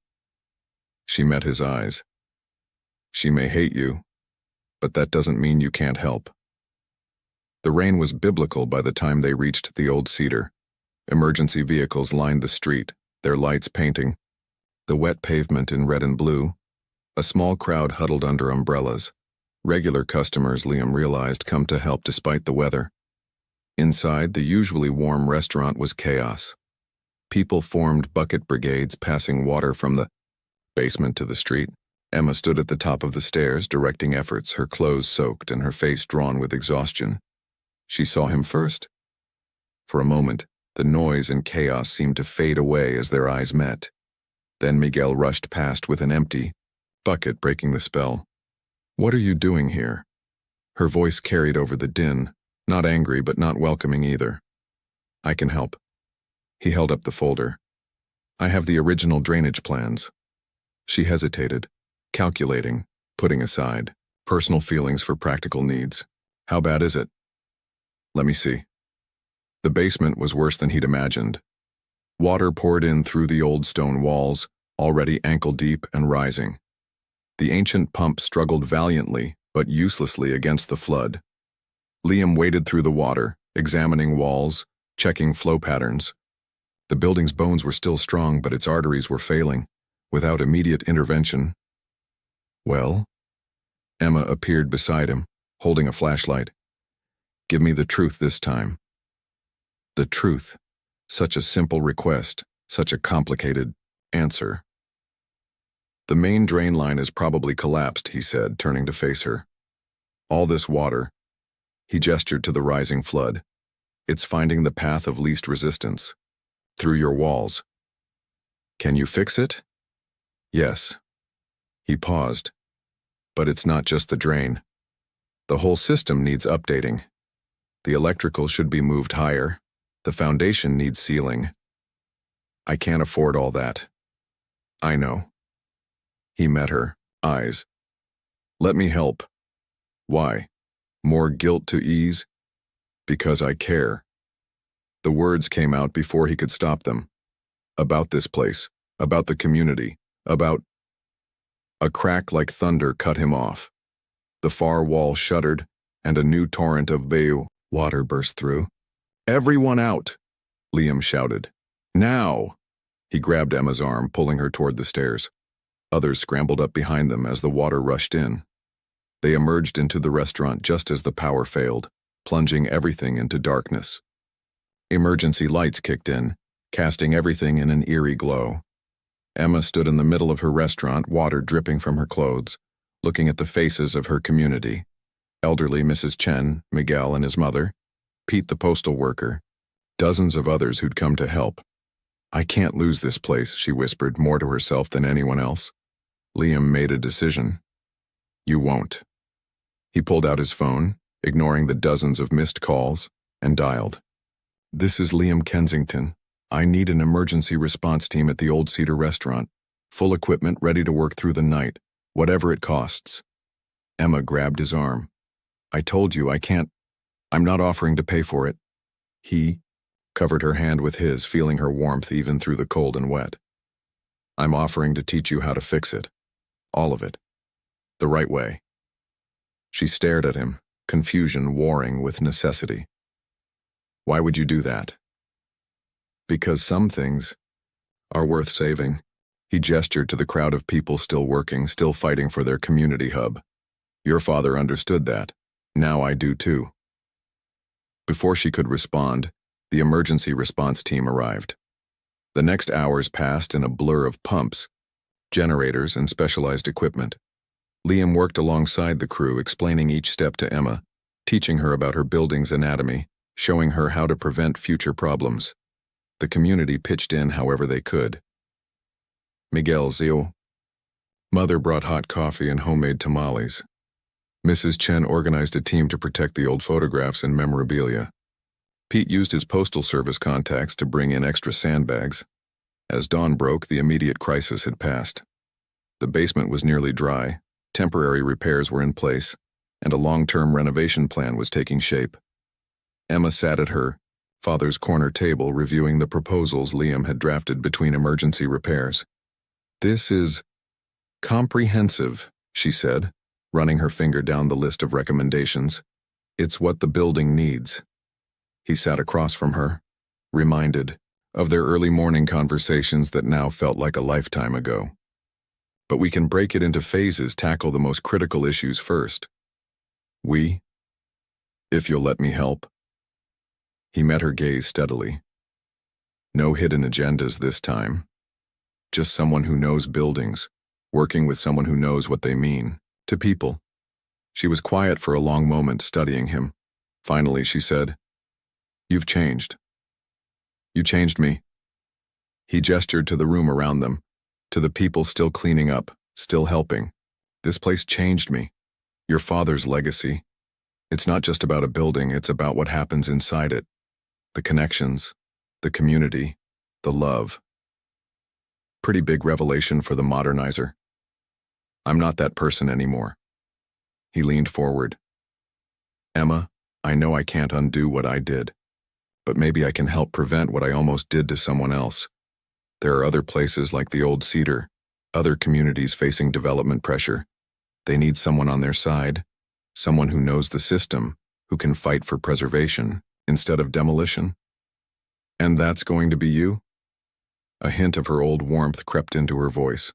She met his eyes. "She may hate you, but that doesn't mean you can't help." The rain was biblical by the time they reached the old cedar. Emergency vehicles lined the street, their lights painting. The wet pavement in red and blue. A small crowd huddled under umbrellas. Regular customers, Liam realized, come to help despite the weather. Inside, the usually warm restaurant was chaos. People formed bucket brigades, passing water from the basement to the street. Emma stood at the top of the stairs, directing efforts, her clothes soaked and her face drawn with exhaustion. She saw him first. For a moment, the noise and chaos seemed to fade away as their eyes met. Then Miguel rushed past with an empty bucket, breaking the spell. "What are you doing here?" Her voice carried over the din, not angry but not welcoming either. "I can help." He held up the folder. "I have the original drainage plans." She hesitated, calculating, putting aside personal feelings for practical needs. "How bad is it?" "Let me see." The basement was worse than he'd imagined. Water poured in through the old stone walls, already ankle-deep and rising. The ancient pump struggled valiantly, but uselessly against the flood. Liam waded through the water, examining walls, checking flow patterns. The building's bones were still strong, but its arteries were failing, without immediate intervention. "Well?" Emma appeared beside him, holding a flashlight. "Give me the truth this time." The truth. Such a simple request, such a complicated answer. "The main drain line is probably collapsed," he said, turning to face her. "All this water," he gestured to the rising flood, "it's finding the path of least resistance. Through your walls. Can you fix it?" "Yes." He paused. "But it's not just the drain. The whole system needs updating. The electrical should be moved higher. The foundation needs sealing. I can't afford all that." "I know." He met her eyes. "Let me help." "Why? More guilt to ease?" "Because I care." The words came out before he could stop them. "About this place, about the community, about—" A crack like thunder cut him off. The far wall shuddered, and a new torrent of water burst through. "Everyone out!" Liam shouted. "Now!" He grabbed Emma's arm, pulling her toward the stairs. Others scrambled up behind them as the water rushed in. They emerged into the restaurant just as the power failed, plunging everything into darkness. Emergency lights kicked in, casting everything in an eerie glow. Emma stood in the middle of her restaurant, water dripping from her clothes, looking at the faces of her community. Elderly Mrs. Chen, Miguel and his mother, Pete the postal worker, dozens of others who'd come to help. "I can't lose this place," she whispered, more to herself than anyone else. Liam made a decision. You won't. He pulled out his phone, ignoring the dozens of missed calls, and dialed. This is Liam Kensington. I need an emergency response team at the Old Cedar restaurant. Full equipment ready to work through the night, whatever it costs. Emma grabbed his arm. I told you I can't. I'm not offering to pay for it. He covered her hand with his, feeling her warmth even through the cold and wet. I'm offering to teach you how to fix it. All of it. The right way. She stared at him, confusion warring with necessity. Why would you do that? Because some things are worth saving. He gestured to the crowd of people still working, still fighting for their community hub. Your father understood that. Now I do too. Before she could respond, the emergency response team arrived. The next hours passed in a blur of pumps, generators, and specialized equipment. Liam worked alongside the crew, explaining each step to Emma, teaching her about her building's anatomy, showing her how to prevent future problems. The community pitched in however they could. Miguel Zio. Mother brought hot coffee and homemade tamales. Mrs. Chen organized a team to protect the old photographs and memorabilia. Pete used his postal service contacts to bring in extra sandbags. As dawn broke, the immediate crisis had passed. The basement was nearly dry, temporary repairs were in place, and a long-term renovation plan was taking shape. Emma sat at her father's corner table reviewing the proposals Liam had drafted between emergency repairs. This is comprehensive, she said, running her finger down the list of recommendations. It's what the building needs. He sat across from her, reminded of their early morning conversations that now felt like a lifetime ago. But we can break it into phases, tackle the most critical issues first. If you'll let me help. He met her gaze steadily. No hidden agendas this time. Just someone who knows buildings, working with someone who knows what they mean to people. She was quiet for a long moment, studying him. Finally, she said, You've changed. You changed me. He gestured to the room around them, to the people still cleaning up, still helping. This place changed me. Your father's legacy. It's not just about a building, it's about what happens inside it. The connections, the community, the love. Pretty big revelation for the modernizer. I'm not that person anymore. He leaned forward. Emma, I know I can't undo what I did, but maybe I can help prevent what I almost did to someone else. There are other places like the Old Cedar, other communities facing development pressure. They need someone on their side, someone who knows the system, who can fight for preservation instead of demolition. And that's going to be you? A hint of her old warmth crept into her voice.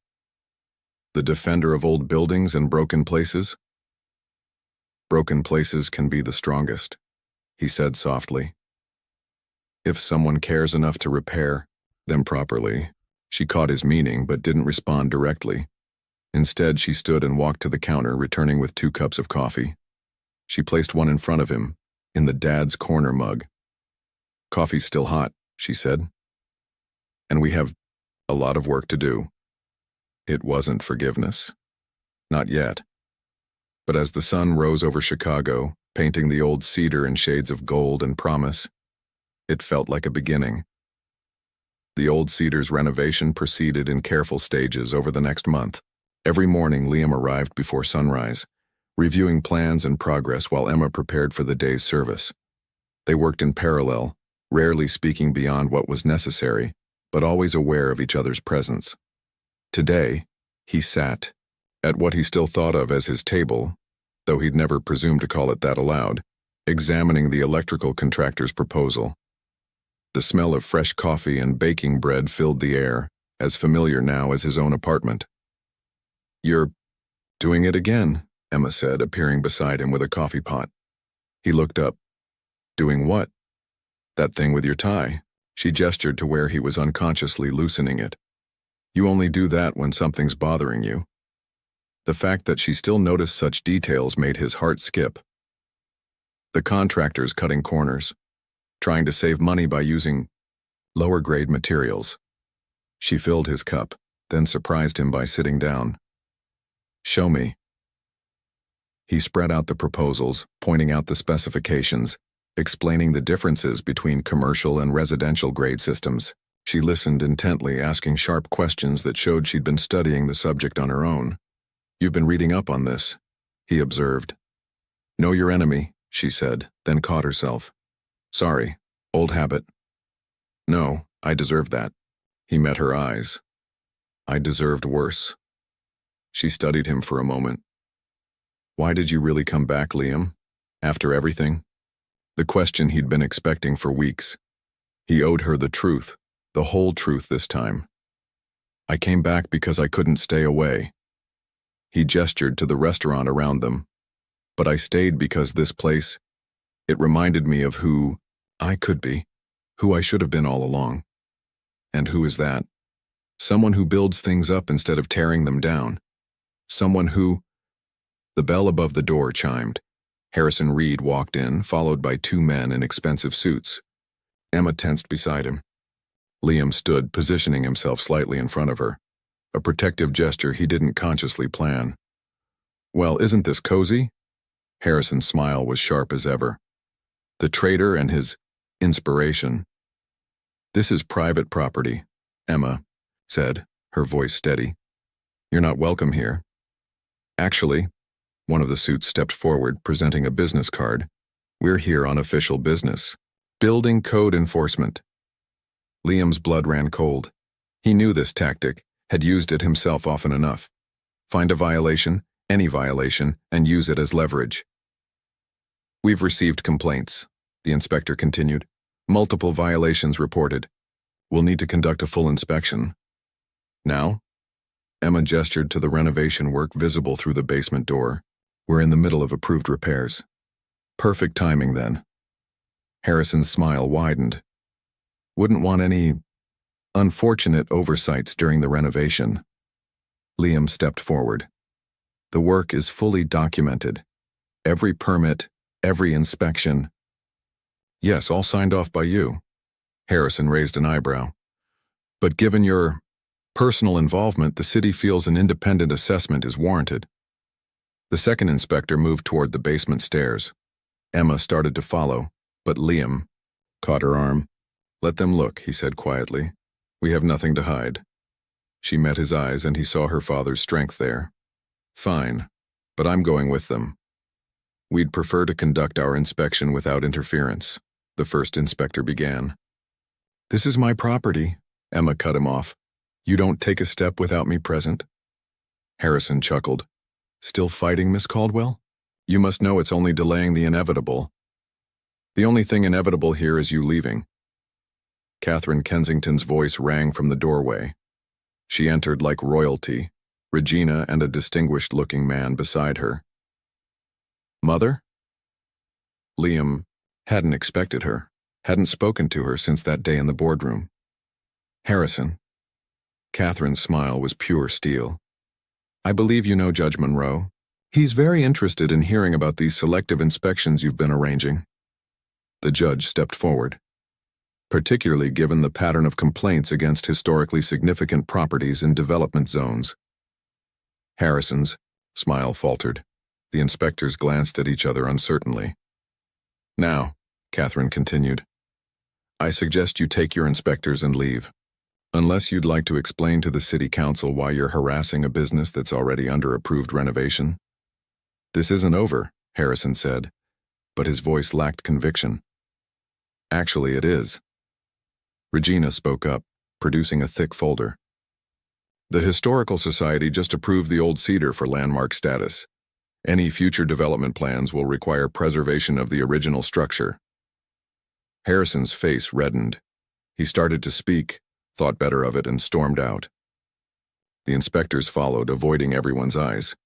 The defender of old buildings and broken places? Broken places can be the strongest, he said softly. If someone cares enough to repair them properly. She caught his meaning but didn't respond directly. Instead, she stood and walked to the counter, returning with 2 cups of coffee. She placed one in front of him, in the dad's corner mug. Coffee's still hot, she said. And we have a lot of work to do. It wasn't forgiveness. Not yet. But as the sun rose over Chicago, painting the Old Cedar in shades of gold and promise, it felt like a beginning. The Old Cedar's renovation proceeded in careful stages over the next month. Every morning, Liam arrived before sunrise, reviewing plans and progress while Emma prepared for the day's service. They worked in parallel, rarely speaking beyond what was necessary, but always aware of each other's presence. Today, he sat at what he still thought of as his table, though he'd never presumed to call it that aloud, examining the electrical contractor's proposal. The smell of fresh coffee and baking bread filled the air, as familiar now as his own apartment. You're doing it again, Emma said, appearing beside him with a coffee pot. He looked up. Doing what? That thing with your tie. She gestured to where he was unconsciously loosening it. You only do that when something's bothering you. The fact that she still noticed such details made his heart skip. The contractor's cutting corners, trying to save money by using lower-grade materials. She filled his cup, then surprised him by sitting down. Show me. He spread out the proposals, pointing out the specifications, explaining the differences between commercial and residential grade systems. She listened intently, asking sharp questions that showed she'd been studying the subject on her own. "You've been reading up on this," he observed. "Know your enemy," she said, then caught herself. "Sorry, old habit." "No, I deserved that." He met her eyes. "I deserved worse." She studied him for a moment. "Why did you really come back, Liam? After everything?" The question he'd been expecting for weeks. He owed her the truth, the whole truth this time. "I came back because I couldn't stay away." He gestured to the restaurant around them. "But I stayed because this place, it reminded me of who I could be, who I should have been all along." "And who is that?" "Someone who builds things up instead of tearing them down. Someone who—" The bell above the door chimed. Harrison Reed walked in, followed by two men in expensive suits. Emma tensed beside him. Liam stood, positioning himself slightly in front of her, a protective gesture he didn't consciously plan. "Well, isn't this cozy?" Harrison's smile was sharp as ever. The traitor and his inspiration. "This is private property," Emma said, her voice steady. "You're not welcome here." "Actually," one of the suits stepped forward, presenting a business card, "we're here on official business. Building code enforcement." Liam's blood ran cold. He knew this tactic, had used it himself often enough. Find a violation, any violation, and use it as leverage. "We've received complaints," the inspector continued. "Multiple violations reported. We'll need to conduct a full inspection." "Now?" Emma gestured to the renovation work visible through the basement door. "We're in the middle of approved repairs." "Perfect timing, then." Harrison's smile widened. "Wouldn't want any unfortunate oversights during the renovation." Liam stepped forward. "The work is fully documented. Every permit, every inspection." "Yes, all signed off by you." Harrison raised an eyebrow. "But given your personal involvement, the city feels an independent assessment is warranted." The second inspector moved toward the basement stairs. Emma started to follow, but Liam caught her arm. "Let them look," he said quietly. "We have nothing to hide." She met his eyes, and he saw her father's strength there. "Fine, but I'm going with them. We'd prefer to conduct our inspection without interference," the first inspector began. "This is my property," Emma cut him off. "You don't take a step without me present." Harrison chuckled. "Still fighting, Miss Caldwell? You must know it's only delaying the inevitable." "The only thing inevitable here is you leaving." Catherine Kensington's voice rang from the doorway. She entered like royalty, Regina and a distinguished-looking man beside her. "Mother?" Liam hadn't expected her, hadn't spoken to her since that day in the boardroom. "Harrison." Catherine's smile was pure steel. "I believe you know Judge Monroe. He's very interested in hearing about these selective inspections you've been arranging." The judge stepped forward. "Particularly given the pattern of complaints against historically significant properties in development zones." Harrison's smile faltered. The inspectors glanced at each other uncertainly. "Now," Catherine continued, "I suggest you take your inspectors and leave. Unless you'd like to explain to the city council why you're harassing a business that's already under approved renovation." "This isn't over," Harrison said, but his voice lacked conviction. "Actually, it is." Regina spoke up, producing a thick folder. "The Historical Society just approved the old cedar for landmark status. Any future development plans will require preservation of the original structure." Harrison's face reddened. He started to speak, thought better of it, and stormed out. The inspectors followed, avoiding everyone's eyes.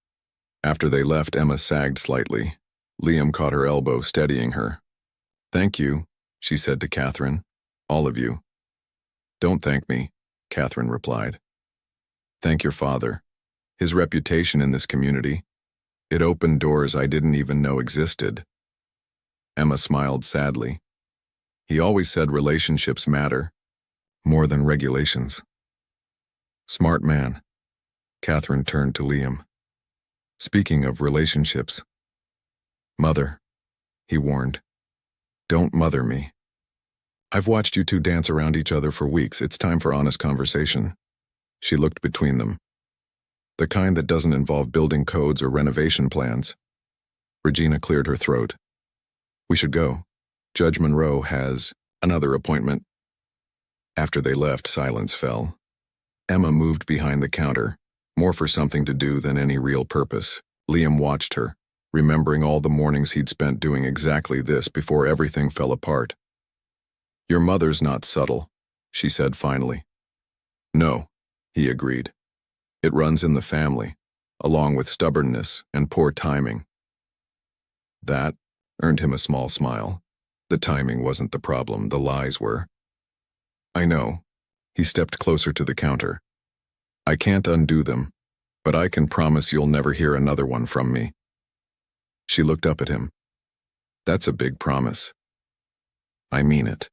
After they left, Emma sagged slightly. Liam caught her elbow, steadying her. "Thank you," she said to Catherine. "All of you." "Don't thank me," Catherine replied. "Thank your father. His reputation in this community. It opened doors I didn't even know existed." Emma smiled sadly. "He always said relationships matter, more than regulations." "Smart man." Catherine turned to Liam. Speaking of relationships, mother, he warned, don't mother me. I've watched you two dance around each other for weeks. It's time for honest conversation. She looked between them. The kind that doesn't involve building codes or renovation plans. Regina cleared her throat. We should go. Judge Monroe has another appointment. After they left, silence fell. Emma moved behind the counter, more for something to do than any real purpose. Liam watched her, remembering all the mornings he'd spent doing exactly this before everything fell apart. Your mother's not subtle, she said finally. No, he agreed. It runs in the family, along with stubbornness and poor timing. That earned him a small smile. The timing wasn't the problem, the lies were. I know. He stepped closer to the counter. I can't undo them, but I can promise you'll never hear another one from me. She looked up at him. That's a big promise. I mean it.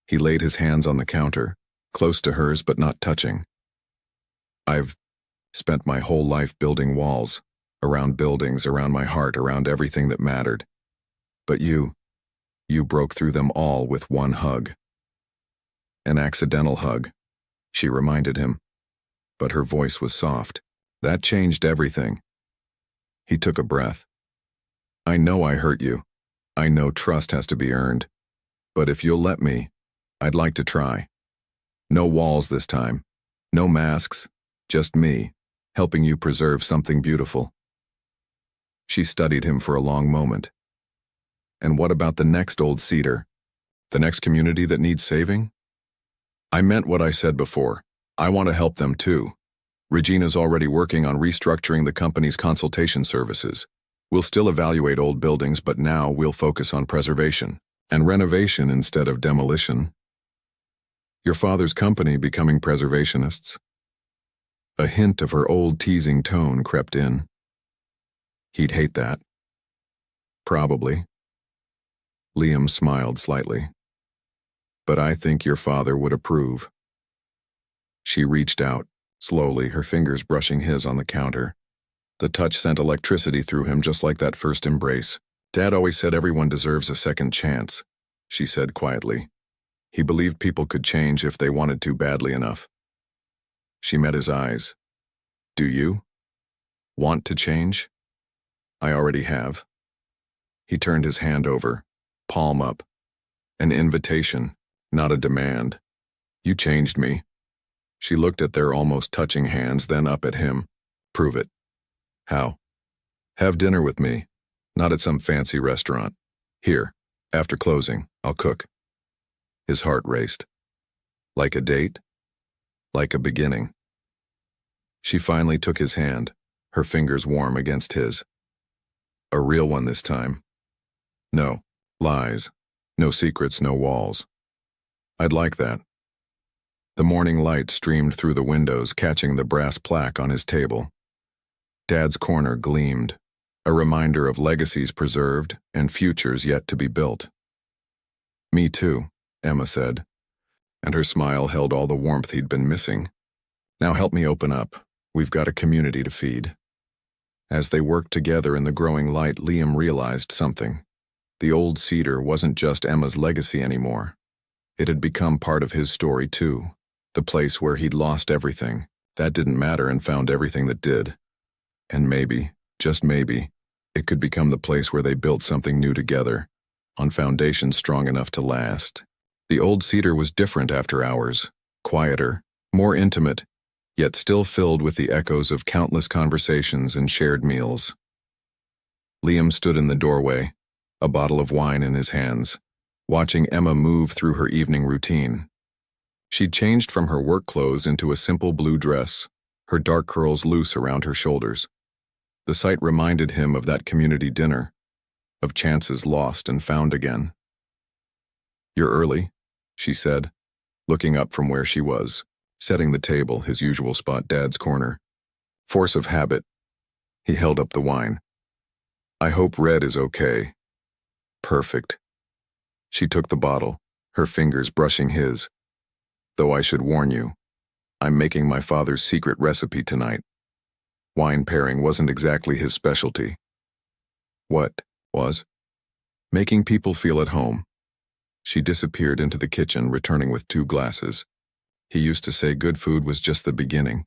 He laid his hands on the counter, close to hers but not touching. I've spent my whole life building walls, around buildings, around my heart, around everything that mattered. But you broke through them all with one hug. An accidental hug, she reminded him, but her voice was soft. That changed everything. He took a breath. I know I hurt you. I know trust has to be earned. But if you'll let me, I'd like to try. No walls this time. No masks. Just me, helping you preserve something beautiful. She studied him for a long moment. And what about the next old cedar? The next community that needs saving? I meant what I said before. I want to help them too. Regina's already working on restructuring the company's consultation services. We'll still evaluate old buildings, but now we'll focus on preservation and renovation instead of demolition. Your father's company becoming preservationists? A hint of her old teasing tone crept in. He'd hate that. Probably. Liam smiled slightly. But I think your father would approve. She reached out, slowly, her fingers brushing his on the counter. The touch sent electricity through him just like that first embrace. Dad always said everyone deserves a second chance, she said quietly. He believed people could change if they wanted to badly enough. She met his eyes. Do you want to change? I already have. He turned his hand over, palm up. An invitation, not a demand. You changed me. She looked at their almost touching hands, then up at him. Prove it. How? Have dinner with me, not at some fancy restaurant. Here, after closing, I'll cook. His heart raced. Like a date? Like a beginning. She finally took his hand, her fingers warm against his. A real one this time. No lies, no secrets, no walls. I'd like that. The morning light streamed through the windows, catching the brass plaque on his table. Dad's corner gleamed, a reminder of legacies preserved and futures yet to be built. Me too, Emma said, and her smile held all the warmth he'd been missing. Now help me open up. We've got a community to feed. As they worked together in the growing light, Liam realized something. The old cedar wasn't just Emma's legacy anymore. It had become part of his story too. The place where he'd lost everything. That didn't matter and found everything that did. And maybe, just maybe, it could become the place where they built something new together, on foundations strong enough to last. The old cedar was different after hours, quieter, more intimate, yet still filled with the echoes of countless conversations and shared meals. Liam stood in the doorway, a bottle of wine in his hands, watching Emma move through her evening routine. She'd changed from her work clothes into a simple blue dress, her dark curls loose around her shoulders. The sight reminded him of that community dinner, of chances lost and found again. You're early, she said, looking up from where she was, setting the table, his usual spot, Dad's corner. Force of habit. He held up the wine. I hope Red is okay. Perfect. She took the bottle, her fingers brushing his. Though I should warn you, I'm making my father's secret recipe tonight. Wine pairing wasn't exactly his specialty. What was? Making people feel at home. She disappeared into the kitchen, returning with 2 glasses. He used to say good food was just the beginning.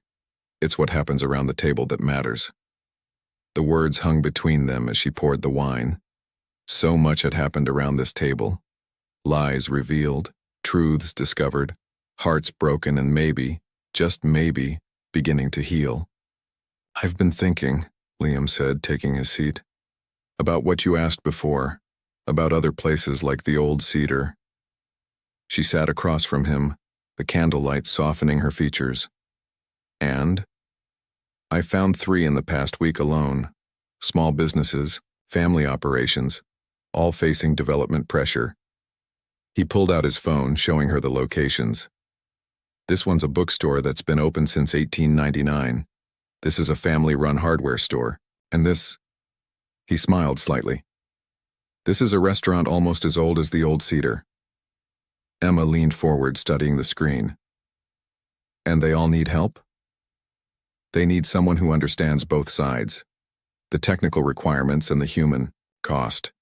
It's what happens around the table that matters. The words hung between them as she poured the wine. So much had happened around this table. Lies revealed, truths discovered, hearts broken, and maybe, just maybe, beginning to heal. "I've been thinking," Liam said, taking his seat, "about what you asked before, about other places like the old Cedar." She sat across from him, the candlelight softening her features. "And? I found 3 in the past week alone. Small businesses, family operations, all facing development pressure." He pulled out his phone, showing her the locations. "This one's a bookstore that's been open since 1899. This is a family-run hardware store. And this..." He smiled slightly. "This is a restaurant almost as old as the old Cedar." Emma leaned forward, studying the screen. "And they all need help?" "They need someone who understands both sides, the technical requirements and the human cost."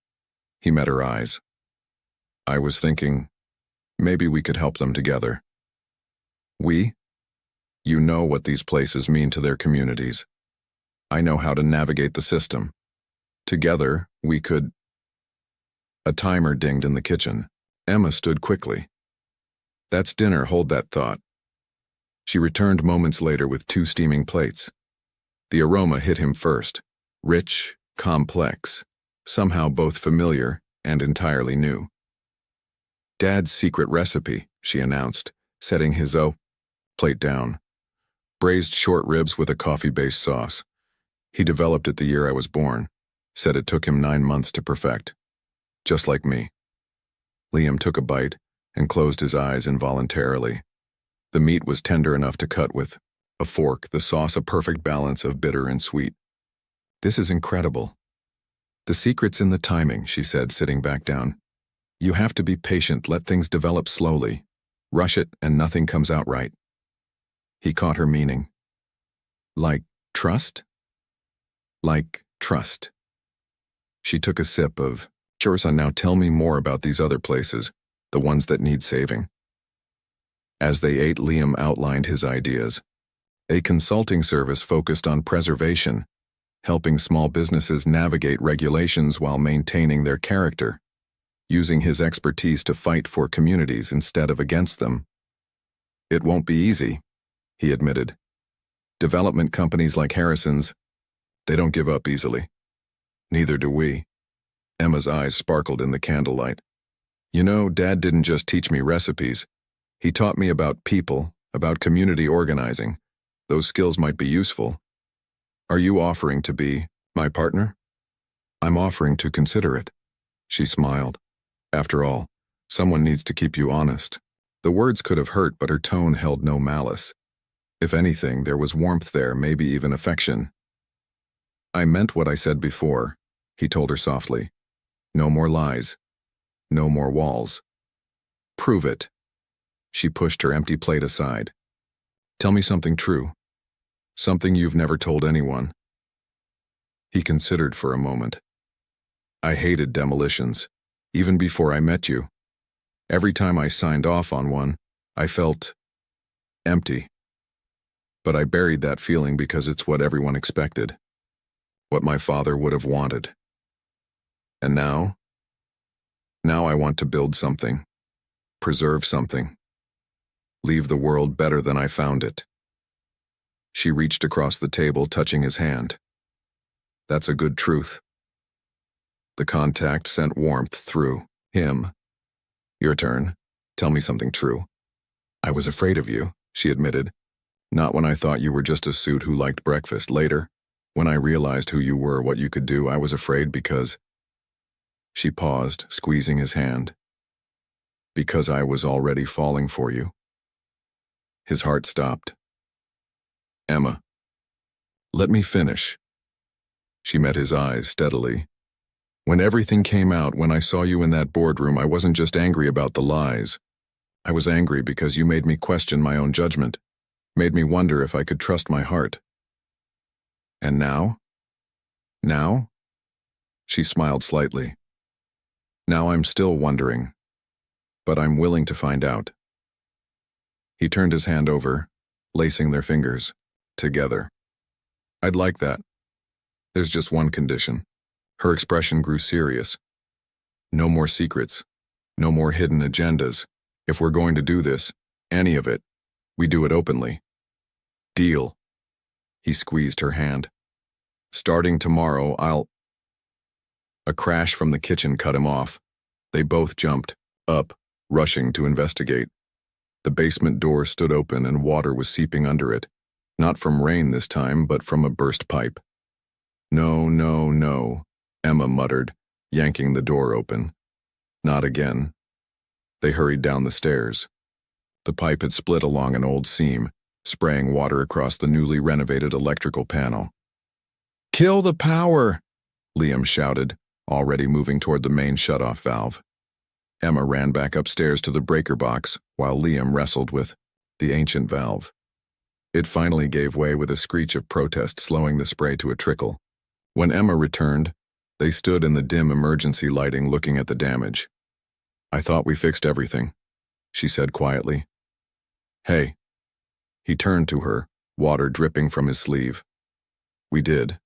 He met her eyes. "I was thinking, maybe we could help them together." "We?" "You know what these places mean to their communities. I know how to navigate the system. Together, we could..." A timer dinged in the kitchen. Emma stood quickly. "That's dinner, hold that thought." She returned moments later with 2 steaming plates. The aroma hit him first. Rich, complex, somehow both familiar and entirely new. "Dad's secret recipe," she announced, setting his plate down. "Braised short ribs with a coffee-based sauce. He developed it the year I was born. Said it took him 9 months to perfect. Just like me." Liam took a bite and closed his eyes involuntarily. The meat was tender enough to cut with a fork, the sauce a perfect balance of bitter and sweet. "This is incredible." "The secret's in the timing," she said, sitting back down. "You have to be patient, let things develop slowly. Rush it and nothing comes out right." He caught her meaning. "Like trust?" "Like trust." She took a sip of, "Sure, son, now tell me more about these other places, the ones that need saving." As they ate, Liam outlined his ideas. A consulting service focused on preservation, helping small businesses navigate regulations while maintaining their character, using his expertise to fight for communities instead of against them. "It won't be easy," he admitted. "Development companies like Harrison's, they don't give up easily." "Neither do we." Emma's eyes sparkled in the candlelight. "You know, Dad didn't just teach me recipes. He taught me about people, about community organizing. Those skills might be useful. Are you offering to be my partner?" "I'm offering to consider it." She smiled. "After all, someone needs to keep you honest." The words could have hurt, but her tone held no malice. If anything, there was warmth there, maybe even affection. "I meant what I said before," he told her softly. "No more lies. No more walls." "Prove it." She pushed her empty plate aside. "Tell me something true. Something you've never told anyone." He considered for a moment. "I hated demolitions, even before I met you. Every time I signed off on one, I felt empty. But I buried that feeling because it's what everyone expected. What my father would have wanted. And now I want to build something, preserve something, leave the world better than I found it." She reached across the table, touching his hand. "That's a good truth." The contact sent warmth through him. "Your turn. Tell me something true." "I was afraid of you," she admitted. "Not when I thought you were just a suit who liked breakfast. Later, when I realized who you were, what you could do, I was afraid because..." She paused, squeezing his hand. "Because I was already falling for you." His heart stopped. "Emma, let me finish." She met his eyes steadily. "When everything came out, when I saw you in that boardroom, I wasn't just angry about the lies. I was angry because you made me question my own judgment, made me wonder if I could trust my heart." And now? Now? She smiled slightly. Now I'm still wondering, but I'm willing to find out. He turned his hand over, lacing their fingers together. I'd like that. There's just one condition. Her expression grew serious. No more secrets. No more hidden agendas. If we're going to do this, any of it, we do it openly. Deal. He squeezed her hand. Starting tomorrow, A crash from the kitchen cut him off. They both jumped, up, rushing to investigate. The basement door stood open and water was seeping under it. Not from rain this time, but from a burst pipe. No, no, no, Emma muttered, yanking the door open. Not again. They hurried down the stairs. The pipe had split along an old seam, spraying water across the newly renovated electrical panel. Kill the power! Liam shouted, already moving toward the main shutoff valve. Emma ran back upstairs to the breaker box while Liam wrestled with the ancient valve. It finally gave way with a screech of protest, slowing the spray to a trickle. When Emma returned, they stood in the dim emergency lighting looking at the damage. I thought we fixed everything, she said quietly. Hey. He turned to her, water dripping from his sleeve. We did.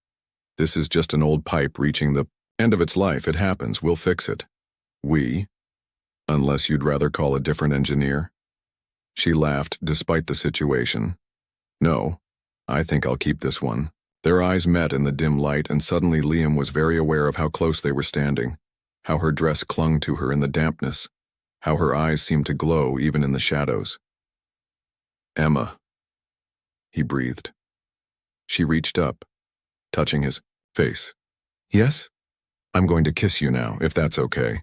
This is just an old pipe reaching the end of its life. It happens. We'll fix it. We? Unless you'd rather call a different engineer? She laughed, despite the situation. No, I think I'll keep this one. Their eyes met in the dim light, and suddenly Liam was very aware of how close they were standing, how her dress clung to her in the dampness, how her eyes seemed to glow even in the shadows. Emma, he breathed. She reached up, touching his face. Yes? I'm going to kiss you now, if that's okay.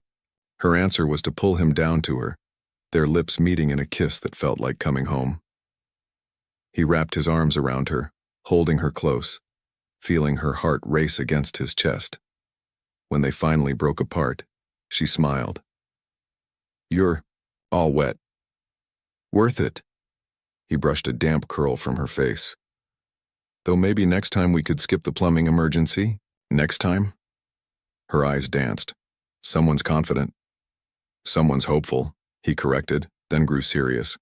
Her answer was to pull him down to her, their lips meeting in a kiss that felt like coming home. He wrapped his arms around her, holding her close, feeling her heart race against his chest. When they finally broke apart, she smiled. You're all wet. Worth it. He brushed a damp curl from her face. Though maybe next time we could skip the plumbing emergency? Next time? Her eyes danced. Someone's confident. Someone's hopeful, he corrected, then grew serious.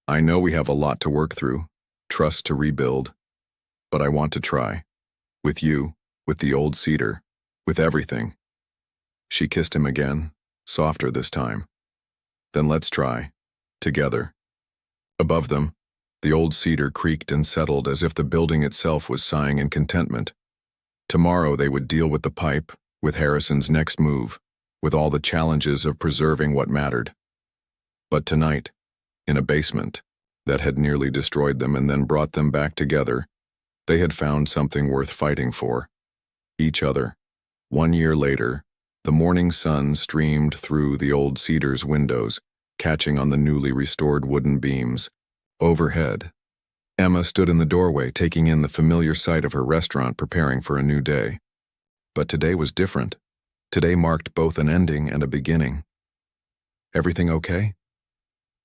I know we have a lot to work through, trust to rebuild, but I want to try. With you, with the old cedar, with everything. She kissed him again, softer this time. Then let's try, together. Above them, the old cedar creaked and settled as if the building itself was sighing in contentment. Tomorrow they would deal with the pipe, with Harrison's next move, with all the challenges of preserving what mattered. But tonight, in a basement that had nearly destroyed them and then brought them back together, they had found something worth fighting for. Each other. 1 year later, the morning sun streamed through the old cedar's windows, catching on the newly restored wooden beams. Overhead, Emma stood in the doorway, taking in the familiar sight of her restaurant, preparing for a new day. But today was different. Today marked both an ending and a beginning. Everything okay?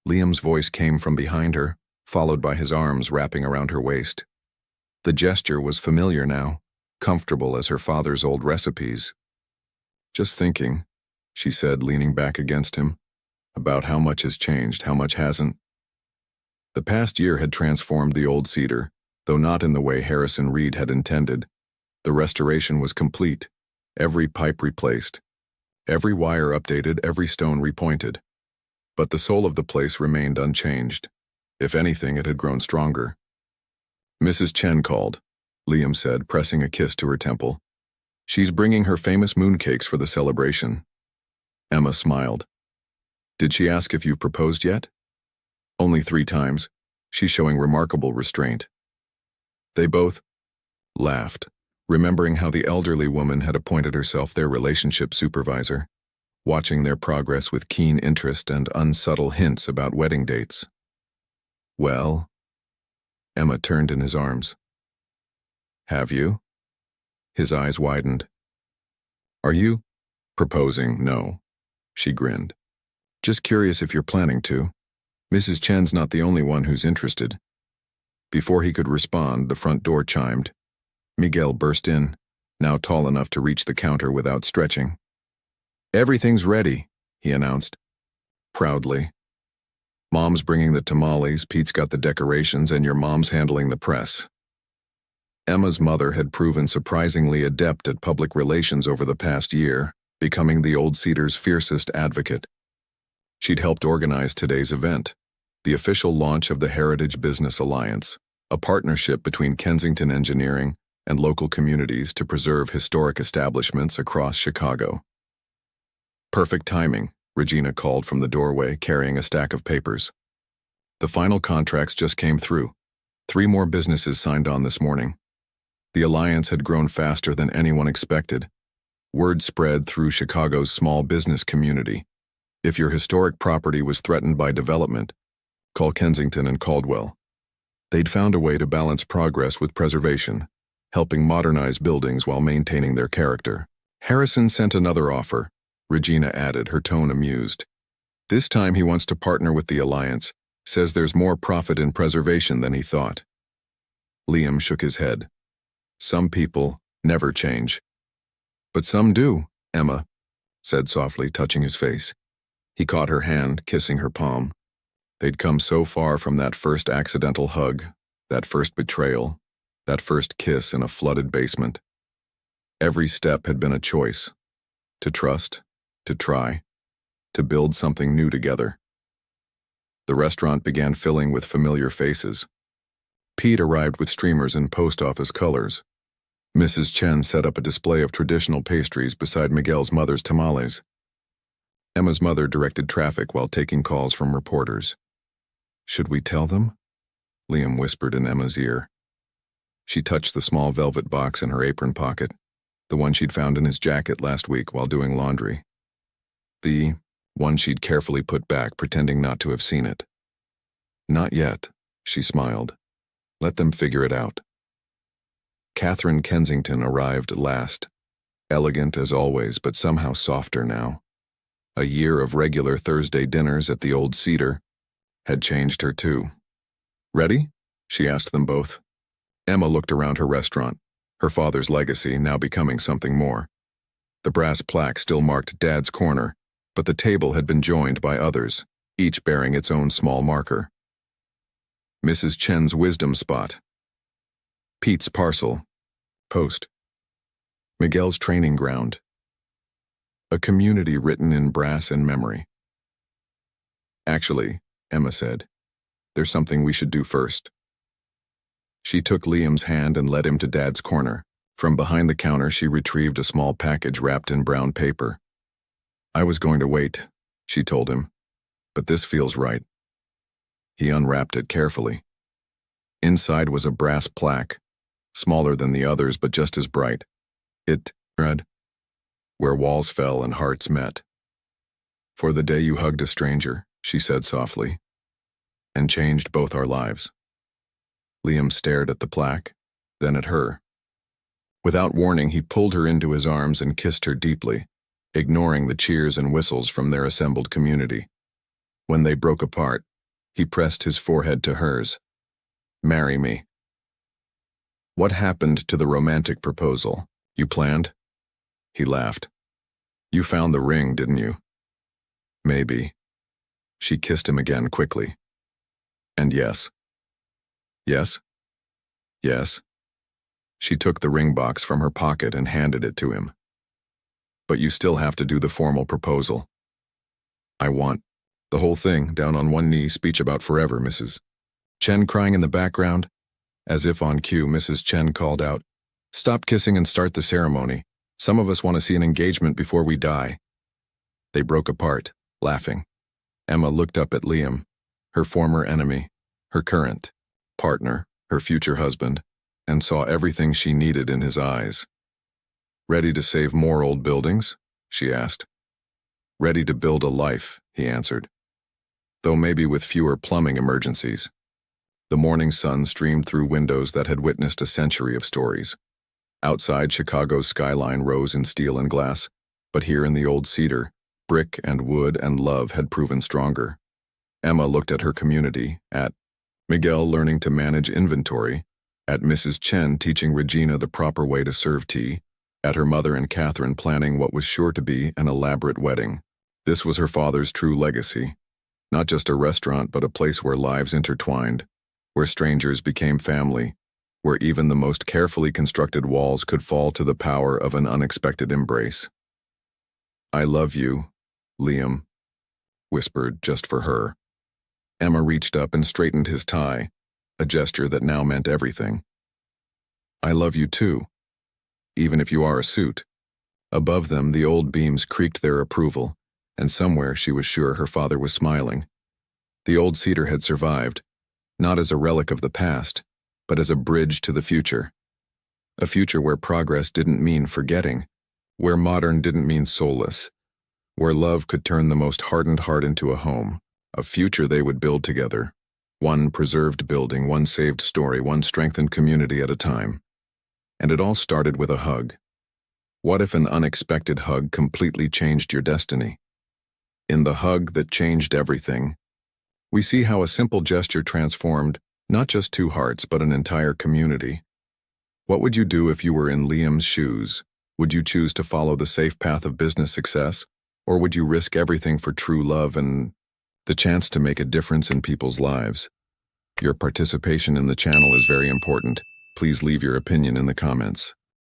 Liam's voice came from behind her, followed by his arms wrapping around her waist. The gesture was familiar now, comfortable as her father's old recipes. Just thinking, she said, leaning back against him, about how much has changed, how much hasn't. The past year had transformed the old cedar, though not in the way Harrison Reed had intended. The restoration was complete, every pipe replaced, every wire updated, every stone repointed. But the soul of the place remained unchanged. If anything, it had grown stronger. Mrs. Chen called, Liam said, pressing a kiss to her temple. She's bringing her famous mooncakes for the celebration. Emma smiled. Did she ask if you've proposed yet? Only 3 times. She's showing remarkable restraint. They both laughed, remembering how the elderly woman had appointed herself their relationship supervisor, watching their progress with keen interest and unsubtle hints about wedding dates. Well, Emma turned in his arms. Have you? His eyes widened. Are you proposing? No, she grinned. Just curious if you're planning to. Mrs. Chen's not the only one who's interested. Before he could respond, the front door chimed. Miguel burst in, now tall enough to reach the counter without stretching. "Everything's ready," he announced, proudly. "Mom's bringing the tamales, Pete's got the decorations, and your mom's handling the press." Emma's mother had proven surprisingly adept at public relations over the past year, becoming the Old Cedar's fiercest advocate. She'd helped organize today's event, the official launch of the Heritage Business Alliance, a partnership between Kensington Engineering and local communities to preserve historic establishments across Chicago. "Perfect timing," Regina called from the doorway, carrying a stack of papers. "The final contracts just came through. 3 more businesses signed on this morning." The alliance had grown faster than anyone expected. Word spread through Chicago's small business community. If your historic property was threatened by development, call Kensington and Caldwell. They'd found a way to balance progress with preservation, helping modernize buildings while maintaining their character. "Harrison sent another offer," Regina added, her tone amused. "This time he wants to partner with the alliance, says there's more profit in preservation than he thought." Liam shook his head. "Some people never change." "But some do," Emma said softly, touching his face. He caught her hand, kissing her palm. They'd come so far from that first accidental hug, that first betrayal, that first kiss in a flooded basement. Every step had been a choice. To trust, to try, to build something new together. The restaurant began filling with familiar faces. Pete arrived with streamers in post office colors. Mrs. Chen set up a display of traditional pastries beside Miguel's mother's tamales. Emma's mother directed traffic while taking calls from reporters. "Should we tell them?" Liam whispered in Emma's ear. She touched the small velvet box in her apron pocket, the one she'd found in his jacket last week while doing laundry. The one she'd carefully put back, pretending not to have seen it. "Not yet," she smiled. "Let them figure it out." Catherine Kensington arrived last, elegant as always, but somehow softer now. A year of regular Thursday dinners at the Old Cedar had changed her too. "Ready?" she asked them both. Emma looked around her restaurant, her father's legacy now becoming something more. The brass plaque still marked Dad's corner, but the table had been joined by others, each bearing its own small marker. Mrs. Chen's wisdom spot. Pete's parcel. Post. Miguel's training ground. A community written in brass and memory. "Actually," Emma said, "there's something we should do first." She took Liam's hand and led him to Dad's corner. From behind the counter, she retrieved a small package wrapped in brown paper. "I was going to wait," she told him, "but this feels right." He unwrapped it carefully. Inside was a brass plaque, smaller than the others but just as bright. It read, "Where walls fell and hearts met. For the day you hugged a stranger," she said softly, "and changed both our lives." Liam stared at the plaque, then at her. Without warning, he pulled her into his arms and kissed her deeply, ignoring the cheers and whistles from their assembled community. When they broke apart, he pressed his forehead to hers. "Marry me." "What happened to the romantic proposal? You planned?" He laughed. "You found the ring, didn't you?" "Maybe." She kissed him again quickly. "And yes." "Yes?" "Yes." She took the ring box from her pocket and handed it to him. "But you still have to do the formal proposal." "I want the whole thing, down on one knee, speech about forever, Mrs. Chen," crying in the background. As if on cue, Mrs. Chen called out, "Stop kissing and start the ceremony. Some of us want to see an engagement before we die." They broke apart, laughing. Emma looked up at Liam, her former enemy, her current partner, her future husband, and saw everything she needed in his eyes. "Ready to save more old buildings?" she asked. "Ready to build a life," he answered, "though maybe with fewer plumbing emergencies." The morning sun streamed through windows that had witnessed a century of stories. Outside, Chicago's skyline rose in steel and glass, but here in the Old Cedar, brick and wood and love had proven stronger. Emma looked at her community, at Miguel learning to manage inventory, At Mrs. Chen teaching Regina the proper way to serve tea, at her mother and Catherine planning what was sure to be an elaborate wedding. This was her father's true legacy. Not just a restaurant, but a place where lives intertwined, where strangers became family, where even the most carefully constructed walls could fall to the power of an unexpected embrace. "I love you, Liam," whispered just for her. Emma reached up and straightened his tie, a gesture that now meant everything. "I love you too, even if you are a suit." Above them, the old beams creaked their approval, and somewhere she was sure her father was smiling. The old cedar had survived, not as a relic of the past, but as a bridge to the future. A future where progress didn't mean forgetting, where modern didn't mean soulless, where love could turn the most hardened heart into a home, a future they would build together. One preserved building, one saved story, one strengthened community at a time. And it all started with a hug. What if an unexpected hug completely changed your destiny? In the hug that changed everything, we see how a simple gesture transformed not just two hearts, but an entire community. What would you do if you were in Liam's shoes? Would you choose to follow the safe path of business success, or would you risk everything for true love and the chance to make a difference in people's lives? Your participation in the channel is very important. Please leave your opinion in the comments.